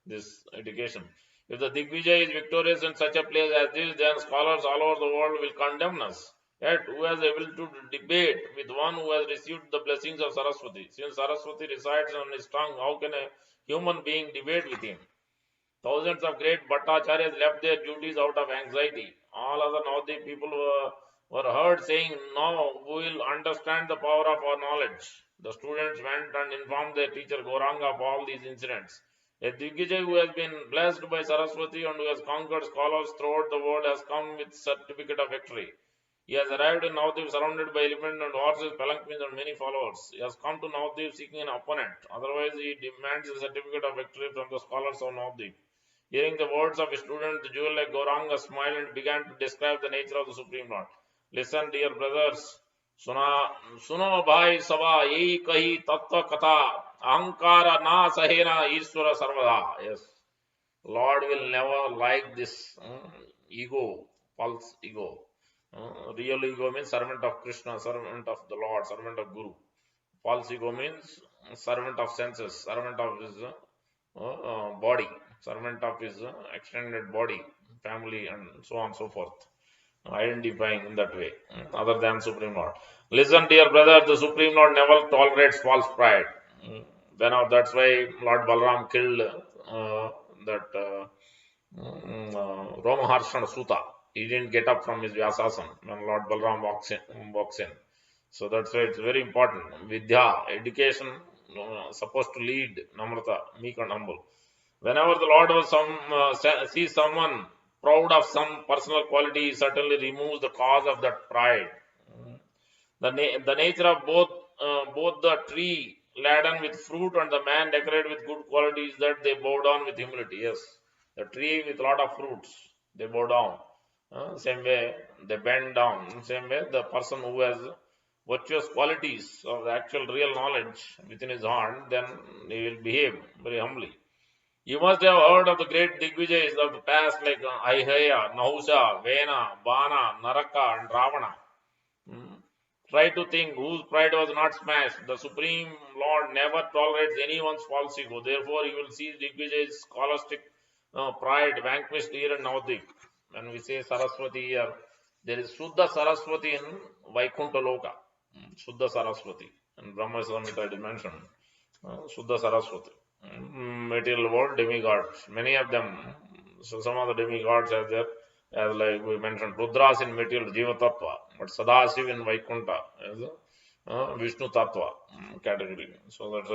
this education. If the Digvijay is victorious in such a place as this, then scholars all over the world will condemn us. Yet, who is able to debate with one who has received the blessings of Saraswati? Since Saraswati resides on his tongue, how can a human being debate with him? Thousands of great Bhattacharyas left their duties out of anxiety. All other Navadvip people were heard saying, "Now we will understand the power of our knowledge." The students went and informed their teacher Gauranga of all these incidents. A Digvijay who has been blessed by Saraswati and who has conquered scholars throughout the world has come with certificate of victory. He has arrived in Navadvip surrounded by elephants and horses, palanquins, and many followers. He has come to Navadvip seeking an opponent. Otherwise, he demands a certificate of victory from the scholars of Navadvip. Hearing the words of his student, the jewel-like Gauranga smiled and began to describe the nature of the Supreme Lord. Listen, dear brothers. Suno bhai sabha yehi kahi tattva katha ahankara na sahena Ishvara sarvada. Yes. Lord will never like this ego, false ego. Real ego means servant of Krishna, servant of the Lord, servant of Guru. False ego means servant of senses, servant of his body, servant of his extended body, family, and so on and so forth. Identifying in that way, other than Supreme Lord. Listen, dear brother, the Supreme Lord never tolerates false pride. That's why Lord Balaram killed that Romaharshana Suta. He didn't get up from his Vyasasana when Lord Balaram walks in. So that's why it's very important. Vidya, education, supposed to lead Namrata, meek and humble. Whenever the Lord was sees someone proud of some personal quality, he certainly removes the cause of that pride. The nature of both the tree laden with fruit and the man decorated with good qualities that they bow down with humility. Yes, the tree with lot of fruits, they bow down. Same way they bend down. Same way the person who has virtuous qualities of the actual real knowledge within his heart, then he will behave very humbly. You must have heard of the great Digvijayas of the past like Aihaya, Nahusha, Vena, Bana, Naraka, and Ravana. Hmm. Try to think whose pride was not smashed. The Supreme Lord never tolerates anyone's false ego. Therefore, you will see Digvijay's scholastic pride vanquished here in Navadvip. When we say Saraswati here, there is Shuddha Saraswati in Vaikuntha Loka. Shuddha Saraswati. And Brahma Samhita it is mentioned. Shuddha Saraswati. Material world demigods. Many of them. So some of the demigods are there. As like we mentioned, Rudras in material Jiva Tattva, but Sadasiv in Vaikuntha as Vishnu Tattva category. So that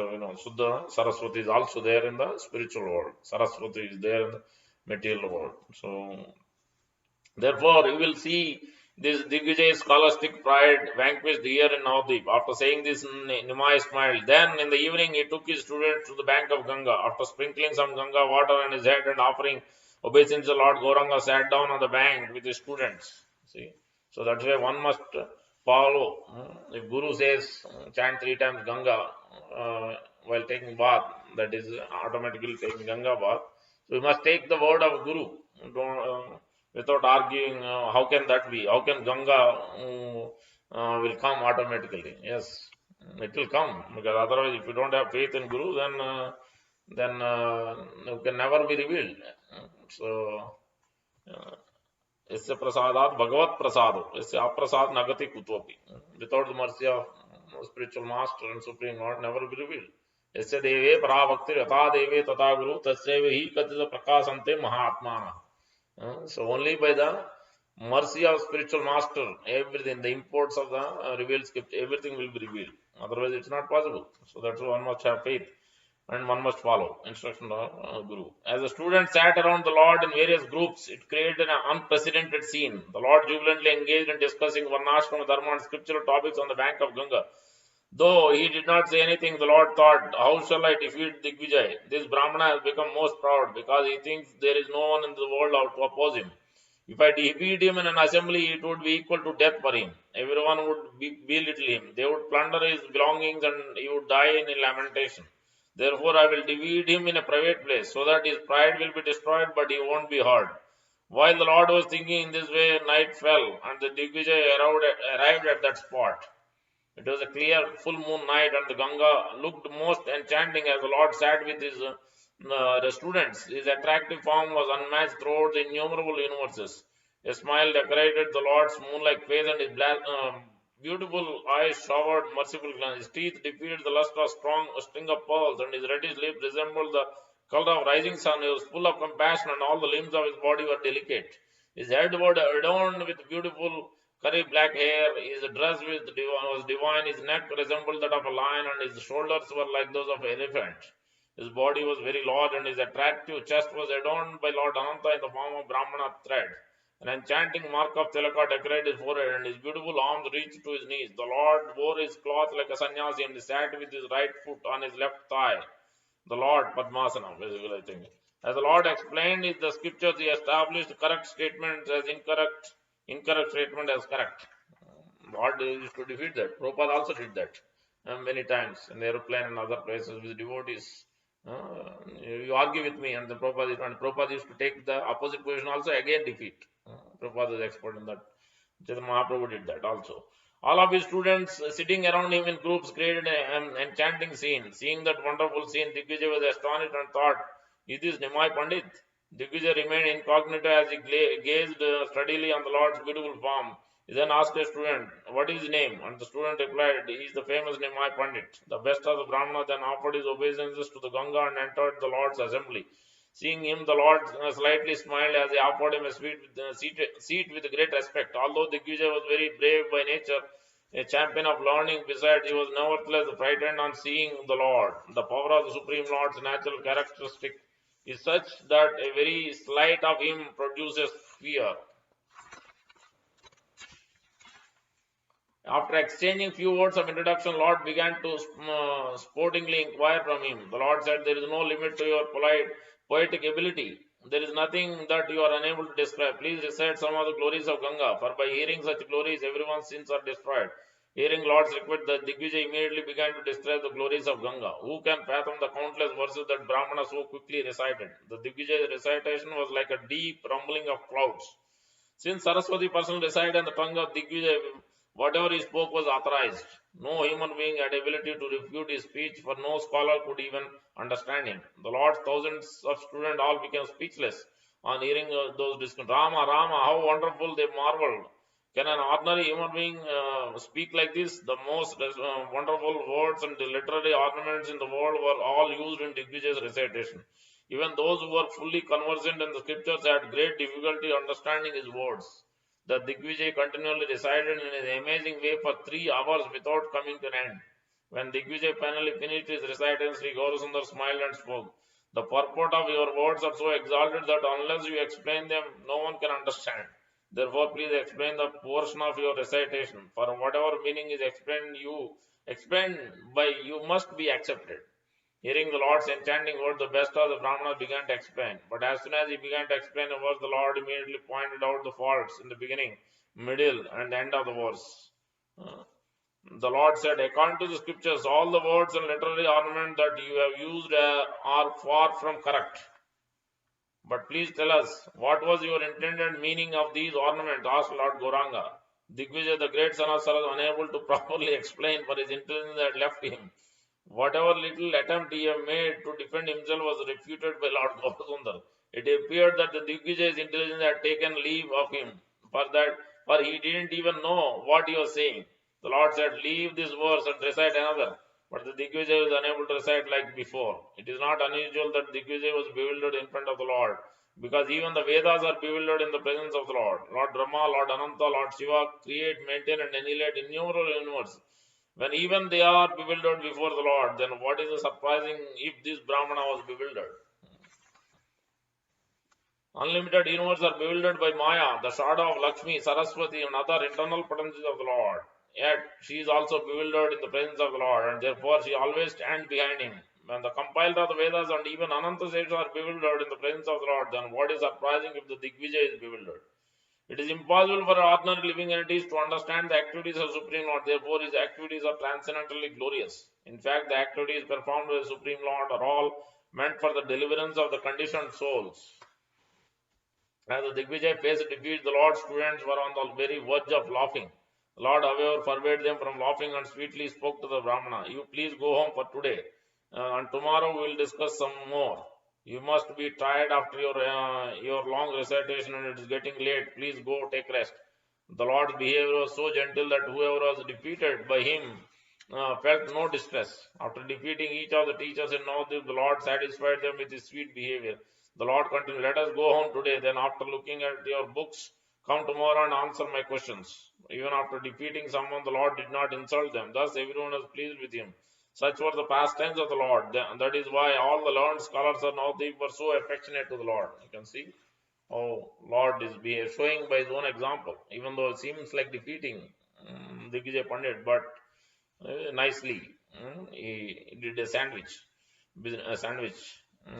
Suddha Saraswati is also there in the spiritual world. Saraswati is there in the material world. So therefore, you will see this Digvijay's scholastic pride vanquished here in Navadvip. After saying this, Nimai smiled. Then in the evening, he took his students to the bank of Ganga. After sprinkling some Ganga water on his head and offering obeisance, the Lord Gauranga sat down on the bank with his students. See, so that's why one must follow. If Guru says chant 3 times Ganga while taking bath, that is automatically taking Ganga bath. So we must take the word of Guru. Without arguing, how can that be? How can Ganga will come automatically? Yes, it will come because otherwise, if you don't have faith in Guru, then you can never be revealed. So Yasya prasadat bhagavat prasado. Yasya aprasad nagati kutopi. Without the mercy of spiritual master and supreme Lord, never be revealed. Yasya deve parabhakti yata deve tata guru tasya hi katita prakasante mahatmana. So only by the mercy of spiritual master, everything, the imports of the revealed script, everything will be revealed. Otherwise, it's not possible. So that's why one must have faith and one must follow instruction of Guru. As the students sat around the Lord in various groups, it created an unprecedented scene. The Lord jubilantly engaged in discussing Varnashrama Dharma and scriptural topics on the bank of Ganga. Though he did not say anything, the Lord thought, how shall I defeat Digvijay? This Brahmana has become most proud because he thinks there is no one in the world out to oppose him. If I defeat him in an assembly, it would be equal to death for him. Everyone would belittle him. They would plunder his belongings and he would die in lamentation. Therefore, I will defeat him in a private place so that his pride will be destroyed, but he won't be hurt. While the Lord was thinking in this way, night fell and the Digvijay arrived at that spot. It was a clear full moon night, and the Ganga looked most enchanting as the Lord sat with his the students. His attractive form was unmatched throughout the innumerable universes. A smile decorated the Lord's moon-like face, and his beautiful eyes showered merciful glance. His teeth defeated the lust of strong string of pearls, and his reddish lips resembled the color of rising sun. He was full of compassion, and all the limbs of his body were delicate. His head was adorned with beautiful curly black hair. His dress was divine. His neck resembled that of a lion, and his shoulders were like those of an elephant. His body was very large, and his attractive chest was adorned by Lord Ananda in the form of Brahmana thread. An enchanting mark of tilaka decorated his forehead, and his beautiful arms reached to his knees. The Lord wore his cloth like a sannyasi, and he sat with his right foot on his left thigh. The Lord Padmasana, basically, I think. As the Lord explained in the scriptures, he established correct statements as incorrect statement as correct. Lord used to defeat that. Prabhupada also did that many times in the aeroplane and other places with devotees. You argue with me, and the Prabhupada used to take the opposite position also, again defeat. Prabhupada is expert in that. Mahaprabhu did that also. All of his students sitting around him in groups created an enchanting scene. Seeing that wonderful scene, Digvijay was astonished and thought, is this Nimai Pandit? Digvijay remained incognito as he gazed steadily on the Lord's beautiful form. He then asked a student, what is his name? And the student replied, he is the famous Nimai Pandit. The best of the Brahmana then offered his obeisances to the Ganga and entered the Lord's assembly. Seeing him, the Lord slightly smiled as he offered him a seat with great respect. Although Digvijay was very brave by nature, a champion of learning, besides, he was nevertheless frightened on seeing the Lord. The power of the Supreme Lord's natural characteristic is such that a very sight of him produces fear. After exchanging few words of introduction, Lord began to sportingly inquire from him. The Lord said, there is no limit to your poetic ability. There is nothing that you are unable to describe. Please recite some of the glories of Ganga, for by hearing such glories, everyone's sins are destroyed. Hearing Lord's request, the Digvijay immediately began to describe the glories of Ganga. Who can fathom the countless verses that Brahmana so quickly recited? The Digvijay's recitation was like a deep rumbling of clouds. Since Saraswati person resided on the tongue of Digvijay, whatever he spoke was authorized. No human being had ability to refute his speech, for no scholar could even understand him. The Lord's thousands of students all became speechless on hearing those discourses. Rama, Rama, how wonderful, they marveled. Can an ordinary human being speak like this? The most wonderful words and the literary ornaments in the world were all used in Digvijay's recitation. Even those who were fully conversant in the scriptures had great difficulty understanding his words. The Digvijay continually recited in an amazing way for 3 hours without coming to an end. When Digvijay finally finished his recitation, Sri Gaurasundar smiled and spoke. The purport of your words are so exalted that unless you explain them, no one can understand. Therefore, please explain the portion of your recitation. For whatever meaning is explained by you must be accepted. Hearing the Lord's enchanting words, the best of the Brahmanas began to explain. But as soon as he began to explain a verse, the Lord immediately pointed out the faults in the beginning, middle, and end of the verse. The Lord said, according to the scriptures, all the words and literary ornament that you have used are far from correct. But please tell us, what was your intended meaning of these ornaments? Asked Lord Gauranga. Digvijay, the great son of Saraswati, unable to properly explain, for his intelligence had left him. Whatever little attempt he had made to defend himself was refuted by Lord Gaurasundar. It appeared that the Digvijay's intelligence had taken leave of him, for he didn't even know what he was saying. The Lord said, "Leave this verse and recite another." But the Digvijay was unable to recite like before. It is not unusual that Digvijay was bewildered in front of the Lord, because even the Vedas are bewildered in the presence of the Lord. Lord Brahma, Lord Ananta, Lord Shiva create, maintain, and annihilate innumerable universes. When even they are bewildered before the Lord, then what is the surprising if this Brahmana was bewildered? Unlimited universes are bewildered by Maya, the shadow of Lakshmi, Saraswati, and other internal potencies of the Lord. Yet she is also bewildered in the presence of the Lord, and therefore she always stands behind him. When the compiler of the Vedas and even Ananta Seshas are bewildered in the presence of the Lord, then what is surprising if the Digvijay is bewildered? It is impossible for ordinary living entities to understand the activities of Supreme Lord, therefore his activities are transcendently glorious. In fact, the activities performed by the Supreme Lord are all meant for the deliverance of the conditioned souls. As the Digvijay faced defeat, the Lord's students were on the very verge of laughing. The Lord, however, forbade them from laughing and sweetly spoke to the Brahmana, "You please go home for today, and tomorrow we will discuss some more. You must be tired after your long recitation, and it is getting late. Please go take rest." The Lord's behavior was so gentle that whoever was defeated by him felt no distress. After defeating each of the teachers in Navadvip, the Lord satisfied them with his sweet behavior. The Lord continued, "Let us go home today. Then, after looking at your books, come tomorrow and answer my questions." Even after defeating someone, the Lord did not insult them. Thus, everyone was pleased with him. Such were the pastimes of the Lord. That is why all the learned scholars of Navadvip were so affectionate to the Lord. You can see how Lord is showing by his own example, even though it seems like defeating Digvijay Pandit, but nicely he did a sandwich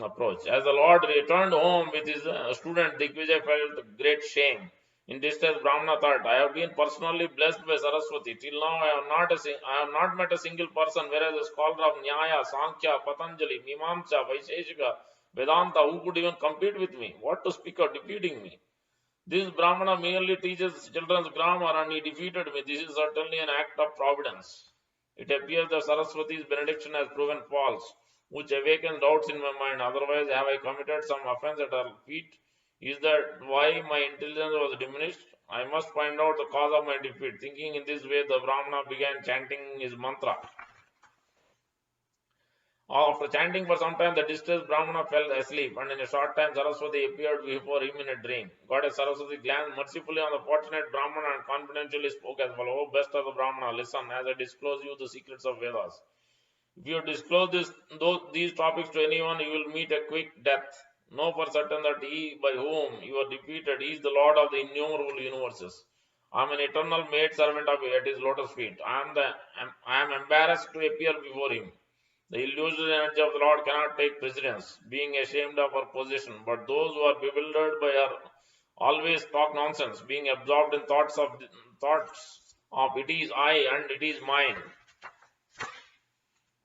approach. As the Lord returned home with his student, Digvijay felt great shame. In distress, Brahmana thought, "I have been personally blessed by Saraswati. Till now, I have not met a single person, whereas a scholar of Nyaya, Sankhya, Patanjali, Mimamsa, Vaisheshika, Vedanta, who could even compete with me. What to speak of defeating me? This Brahmana merely teaches children's grammar and he defeated me. This is certainly an act of providence." It appears that Saraswati's benediction has proven false, which awakens doubts in my mind. Otherwise, have I committed some offense at her feet? Is that why my intelligence was diminished? I must find out the cause of my defeat. Thinking in this way, the Brahmana began chanting his mantra. After chanting for some time, the distressed Brahmana fell asleep, and in a short time Saraswati appeared before him in a dream. Goddess Saraswati glanced mercifully on the fortunate Brahmana and confidentially spoke as well, "O best of the Brahmana, listen, as I disclose you the secrets of Vedas. If you disclose these topics to anyone, you will meet a quick death. Know for certain that he by whom you are defeated is the Lord of the innumerable universes. I am an eternal maid servant of at his lotus feet. I am embarrassed to appear before him. The illusory energy of the Lord cannot take precedence, being ashamed of her position. But those who are bewildered by her always talk nonsense, being absorbed in thoughts of it is I and it is mine.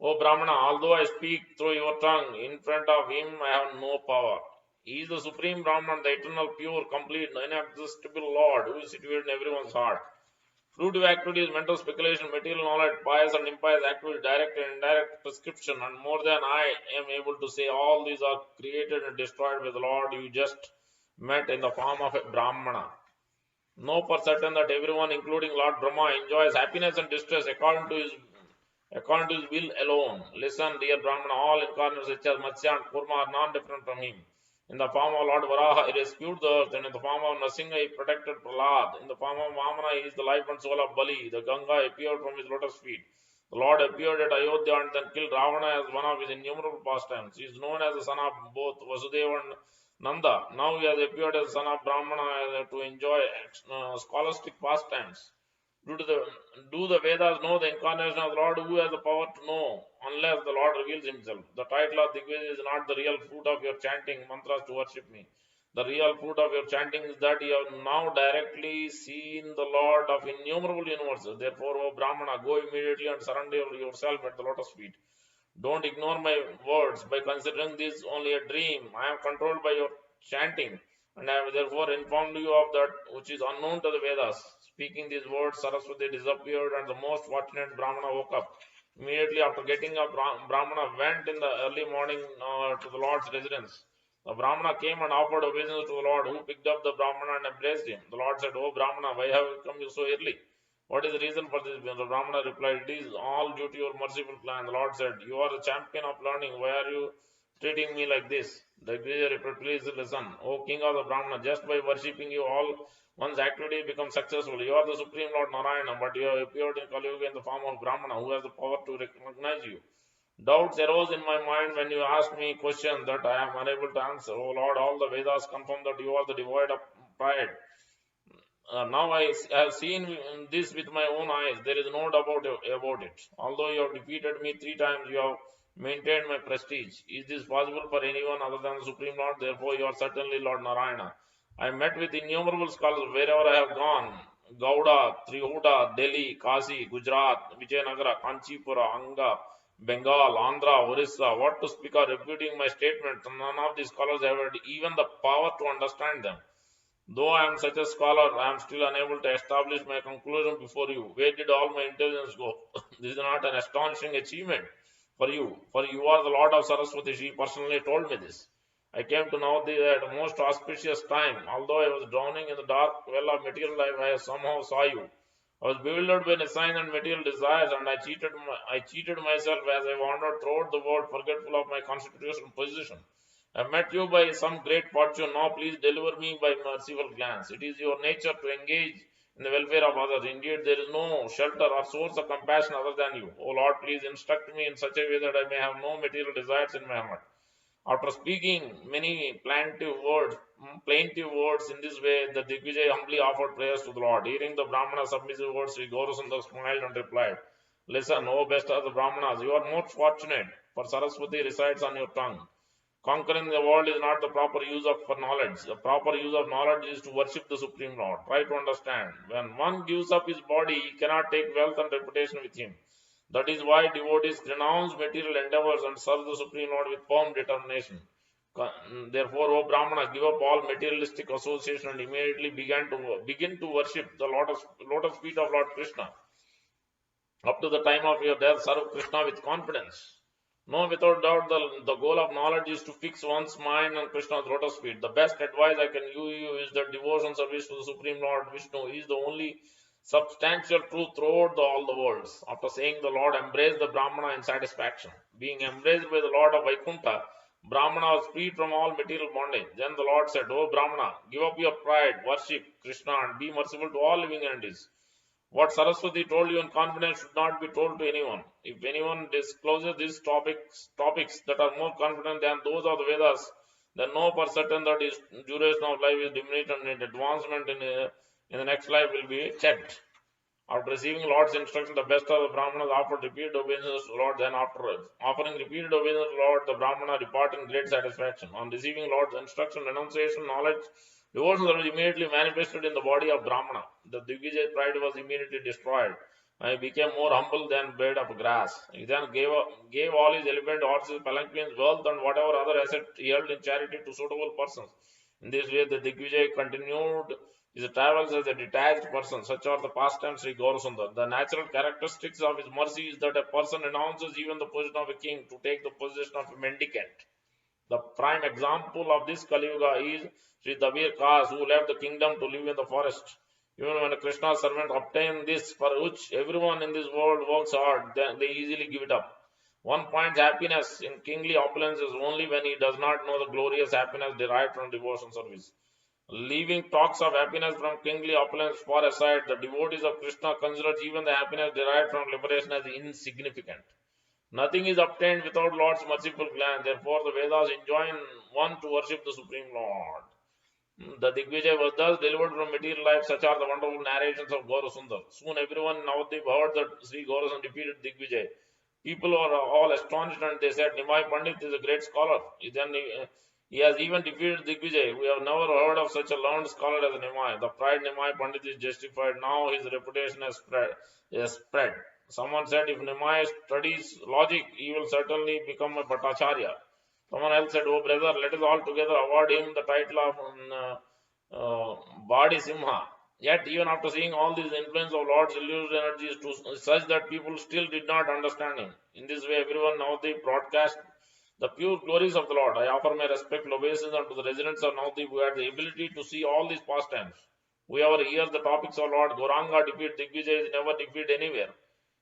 O Brahmana, although I speak through your tongue, in front of him I have no power. He is the Supreme Brahman, the eternal, pure, complete, inexhaustible Lord, who is situated in everyone's heart. Fruitive activities, mental speculation, material knowledge, pious and impious activities, direct and indirect prescription, and more than I am able to say, all these are created and destroyed by the Lord you just met in the form of a Brahmana. Know for certain that everyone, including Lord Brahma, enjoys happiness and distress according to his will alone. Listen, dear Brahmana, all incarnates such as Matsya and Kurma are non-different from him. In the form of Lord Varaha, he rescued the earth, and in the form of Nasingha, he protected Prahlad. In the form of Vamana, he is the life and soul of Bali. The Ganga appeared from his lotus feet. The Lord appeared at Ayodhya and then killed Ravana as one of his innumerable pastimes. He is known as the son of both Vasudeva and Nanda. Now he has appeared as the son of Brahmana to enjoy scholastic pastimes. Do the Vedas know the incarnation of the Lord? Who has the power to know unless the Lord reveals himself? The title of Digvijay is not the real fruit of your chanting mantras to worship me. The real fruit of your chanting is that you have now directly seen the Lord of innumerable universes. Therefore, O Brahmana, go immediately and surrender yourself at the lotus feet. Don't ignore my words by considering this only a dream. I am controlled by your chanting, and I have therefore informed you of that which is unknown to the Vedas. Speaking these words, Saraswati disappeared, and the most fortunate Brahmana woke up. Immediately after getting up, Brahmana went in the early morning to the Lord's residence. The Brahmana came and offered obeisance to the Lord, who picked up the Brahmana and embraced him. The Lord said, "O Brahmana, why have you come so early? What is the reason for this?" The Brahmana replied, "It is all due to your merciful plan." The Lord said, "You are the champion of learning. Why are you treating me like this?" The Gita replied, "Please listen. O king of the Brahmana, just by worshipping you, all one's activity becomes successful. You are the Supreme Lord Narayana, but you have appeared in Kali Yuga in the form of Brahmana, who has the power to recognize you. Doubts arose in my mind when you asked me questions that I am unable to answer. O Lord, all the Vedas confirm that you are the devoid of pride. Now I have seen this with my own eyes. There is no doubt about it. Although you have defeated me 3 times, you have maintained my prestige. Is this possible for anyone other than the Supreme Lord? Therefore, you are certainly Lord Narayana. I met with innumerable scholars wherever I have gone. Gauda, Trihuta, Delhi, Kasi, Gujarat, Vijayanagara, Kanchipura, Anga, Bengal, Andhra, Orissa. What to speak of refuting my statement? None of these scholars have had even the power to understand them. Though I am such a scholar, I am still unable to establish my conclusion before you. Where did all my intelligence go? This is not an astonishing achievement for you are the Lord of Saraswati. She personally told me this. I came to know thee at a most auspicious time. Although I was drowning in the dark well of material life, I somehow saw you. I was bewildered by signs and material desires, and I cheated myself as I wandered throughout the world, forgetful of my constitutional position. I met you by some great fortune. Now please deliver me by merciful glance. It is your nature to engage in the welfare of others. Indeed, there is no shelter or source of compassion other than you. O Lord, please instruct me in such a way that I may have no material desires in my heart. After speaking many plaintive words in this way, the Digvijay humbly offered prayers to the Lord. Hearing the Brahmana's submissive words, Sri Gaurasundar smiled and replied, "Listen, O best of the Brahmanas, you are most fortunate, for Saraswati resides on your tongue. Conquering the world is not the proper use of for knowledge. The proper use of knowledge is to worship the Supreme Lord. Try to understand. When one gives up his body, he cannot take wealth and reputation with him. That is why devotees renounce material endeavors and serve the Supreme Lord with firm determination. Therefore, O Brahmana, give up all materialistic association and immediately begin to worship the lotus feet of Lord Krishna. Up to the time of your death, serve Krishna with confidence. No, without doubt, the goal of knowledge is to fix one's mind on Krishna's lotus feet. The best advice I can give you is that devotion service to the Supreme Lord Vishnu is the only substantial truth throughout all the worlds. After saying the Lord embraced the Brahmana in satisfaction. Being embraced by the Lord of Vaikuntha, Brahmana was freed from all material bondage. Then the Lord said, "O Brahmana, give up your pride, worship Krishna, and be merciful to all living entities. What Saraswati told you in confidence should not be told to anyone. If anyone discloses these topics that are more confident than those of the Vedas, then know for certain that his duration of life is diminished and his advancement in the next life will be checked." After receiving Lord's instruction, the best of the Brahmanas offered repeated obedience to the Lord. Then, after offering repeated obedience to the Lord, the Brahmana departed in great satisfaction. On receiving Lord's instruction, renunciation, knowledge, devotion was immediately manifested in the body of Brahmana. The Digvijay pride was immediately destroyed, and he became more humble than blade of grass. He then gave all his elephant, horses, palanquins, wealth, and whatever other asset he held in charity to suitable persons. In this way, the Digvijay continued his travels as a detached person. Such are the pastimes Sri Gaurasundar. The natural characteristics of his mercy is that a person renounces even the position of a king to take the position of a mendicant. The prime example of this Kali Yuga is Sri Dabir Kas, who left the kingdom to live in the forest. Even when a Krishna servant obtains this, for which everyone in this world works hard, then they easily give it up. One finds happiness in kingly opulences only when he does not know the glorious happiness derived from devotion service. Leaving talks of happiness from kingly opulence far aside, the devotees of Krishna consider even the happiness derived from liberation as insignificant. Nothing is obtained without Lord's merciful plan. Therefore, the Vedas enjoin one to worship the Supreme Lord. The Digvijay was thus delivered from material life. Such are the wonderful narrations of Gaurasundar. Soon everyone in Navadvip heard that Sri Gaurasundar defeated Digvijay. People were all astonished and they said, "Nimai Pandit is a great scholar. He has even defeated Digvijay. We have never heard of such a learned scholar as Nimai. The pride Nimai Pandit is justified. Now his reputation has spread. Someone said, if Nimai studies logic, he will certainly become a Bhattacharya. Someone else said, "Oh brother, let us all together award him the title of Badi Simha." Yet, even after seeing all these influence of Lord's illusory energies to such that people still did not understand him. In this way, everyone now they broadcast the pure glories of the Lord. I offer my respectful obeisance unto the residents of Navadvip who had the ability to see all these pastimes. Whoever hears the topics of Lord Gauranga defeat Digvijay is never defeated anywhere.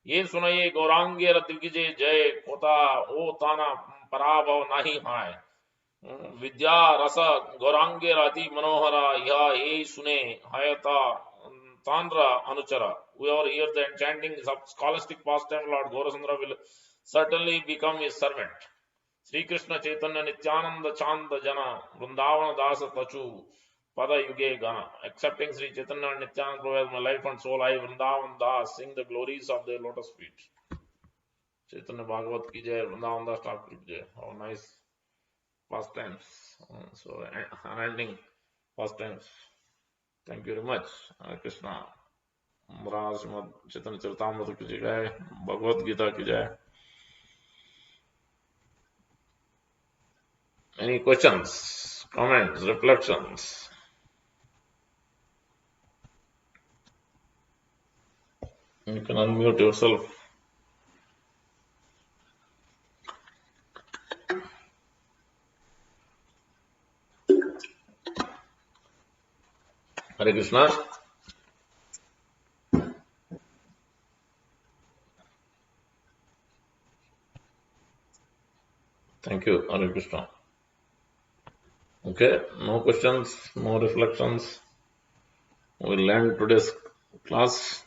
ये सुनाइए गौरांगे दिग्विजय जय कोता ओ ताना पराभव नहीं हाय विद्या रस गौरांगे अति मनोहरा यह ये सुने हयता तांद्र अनुचरा. Whoever hears the enchanting scholastic pastime Lord Gaurasundara will certainly become his servant. Sri Krishna Chaitanya Nityananda Chanda Jana Vrindavana Dasa Tachu Pada Yuge Gana. Accepting Sri Chaitanya and Nityananda Prabhu as my life and soul, I Vrindavan Das sing the glories of their lotus feet. Chaitanya Bhagavat ki jai, Vrindavan Das Thakur ki jai. How nice pastimes. So unending pastimes. Thank you very much. Hare Krishna. Maharaj Srimad Chaitanya Charitamrita ki jai, Bhagavad Gita ki jai. Any questions, comments, reflections? You can unmute yourself. Hare Krishna. Thank you, Hare Krishna. Okay, no questions, no reflections. We'll end today's class.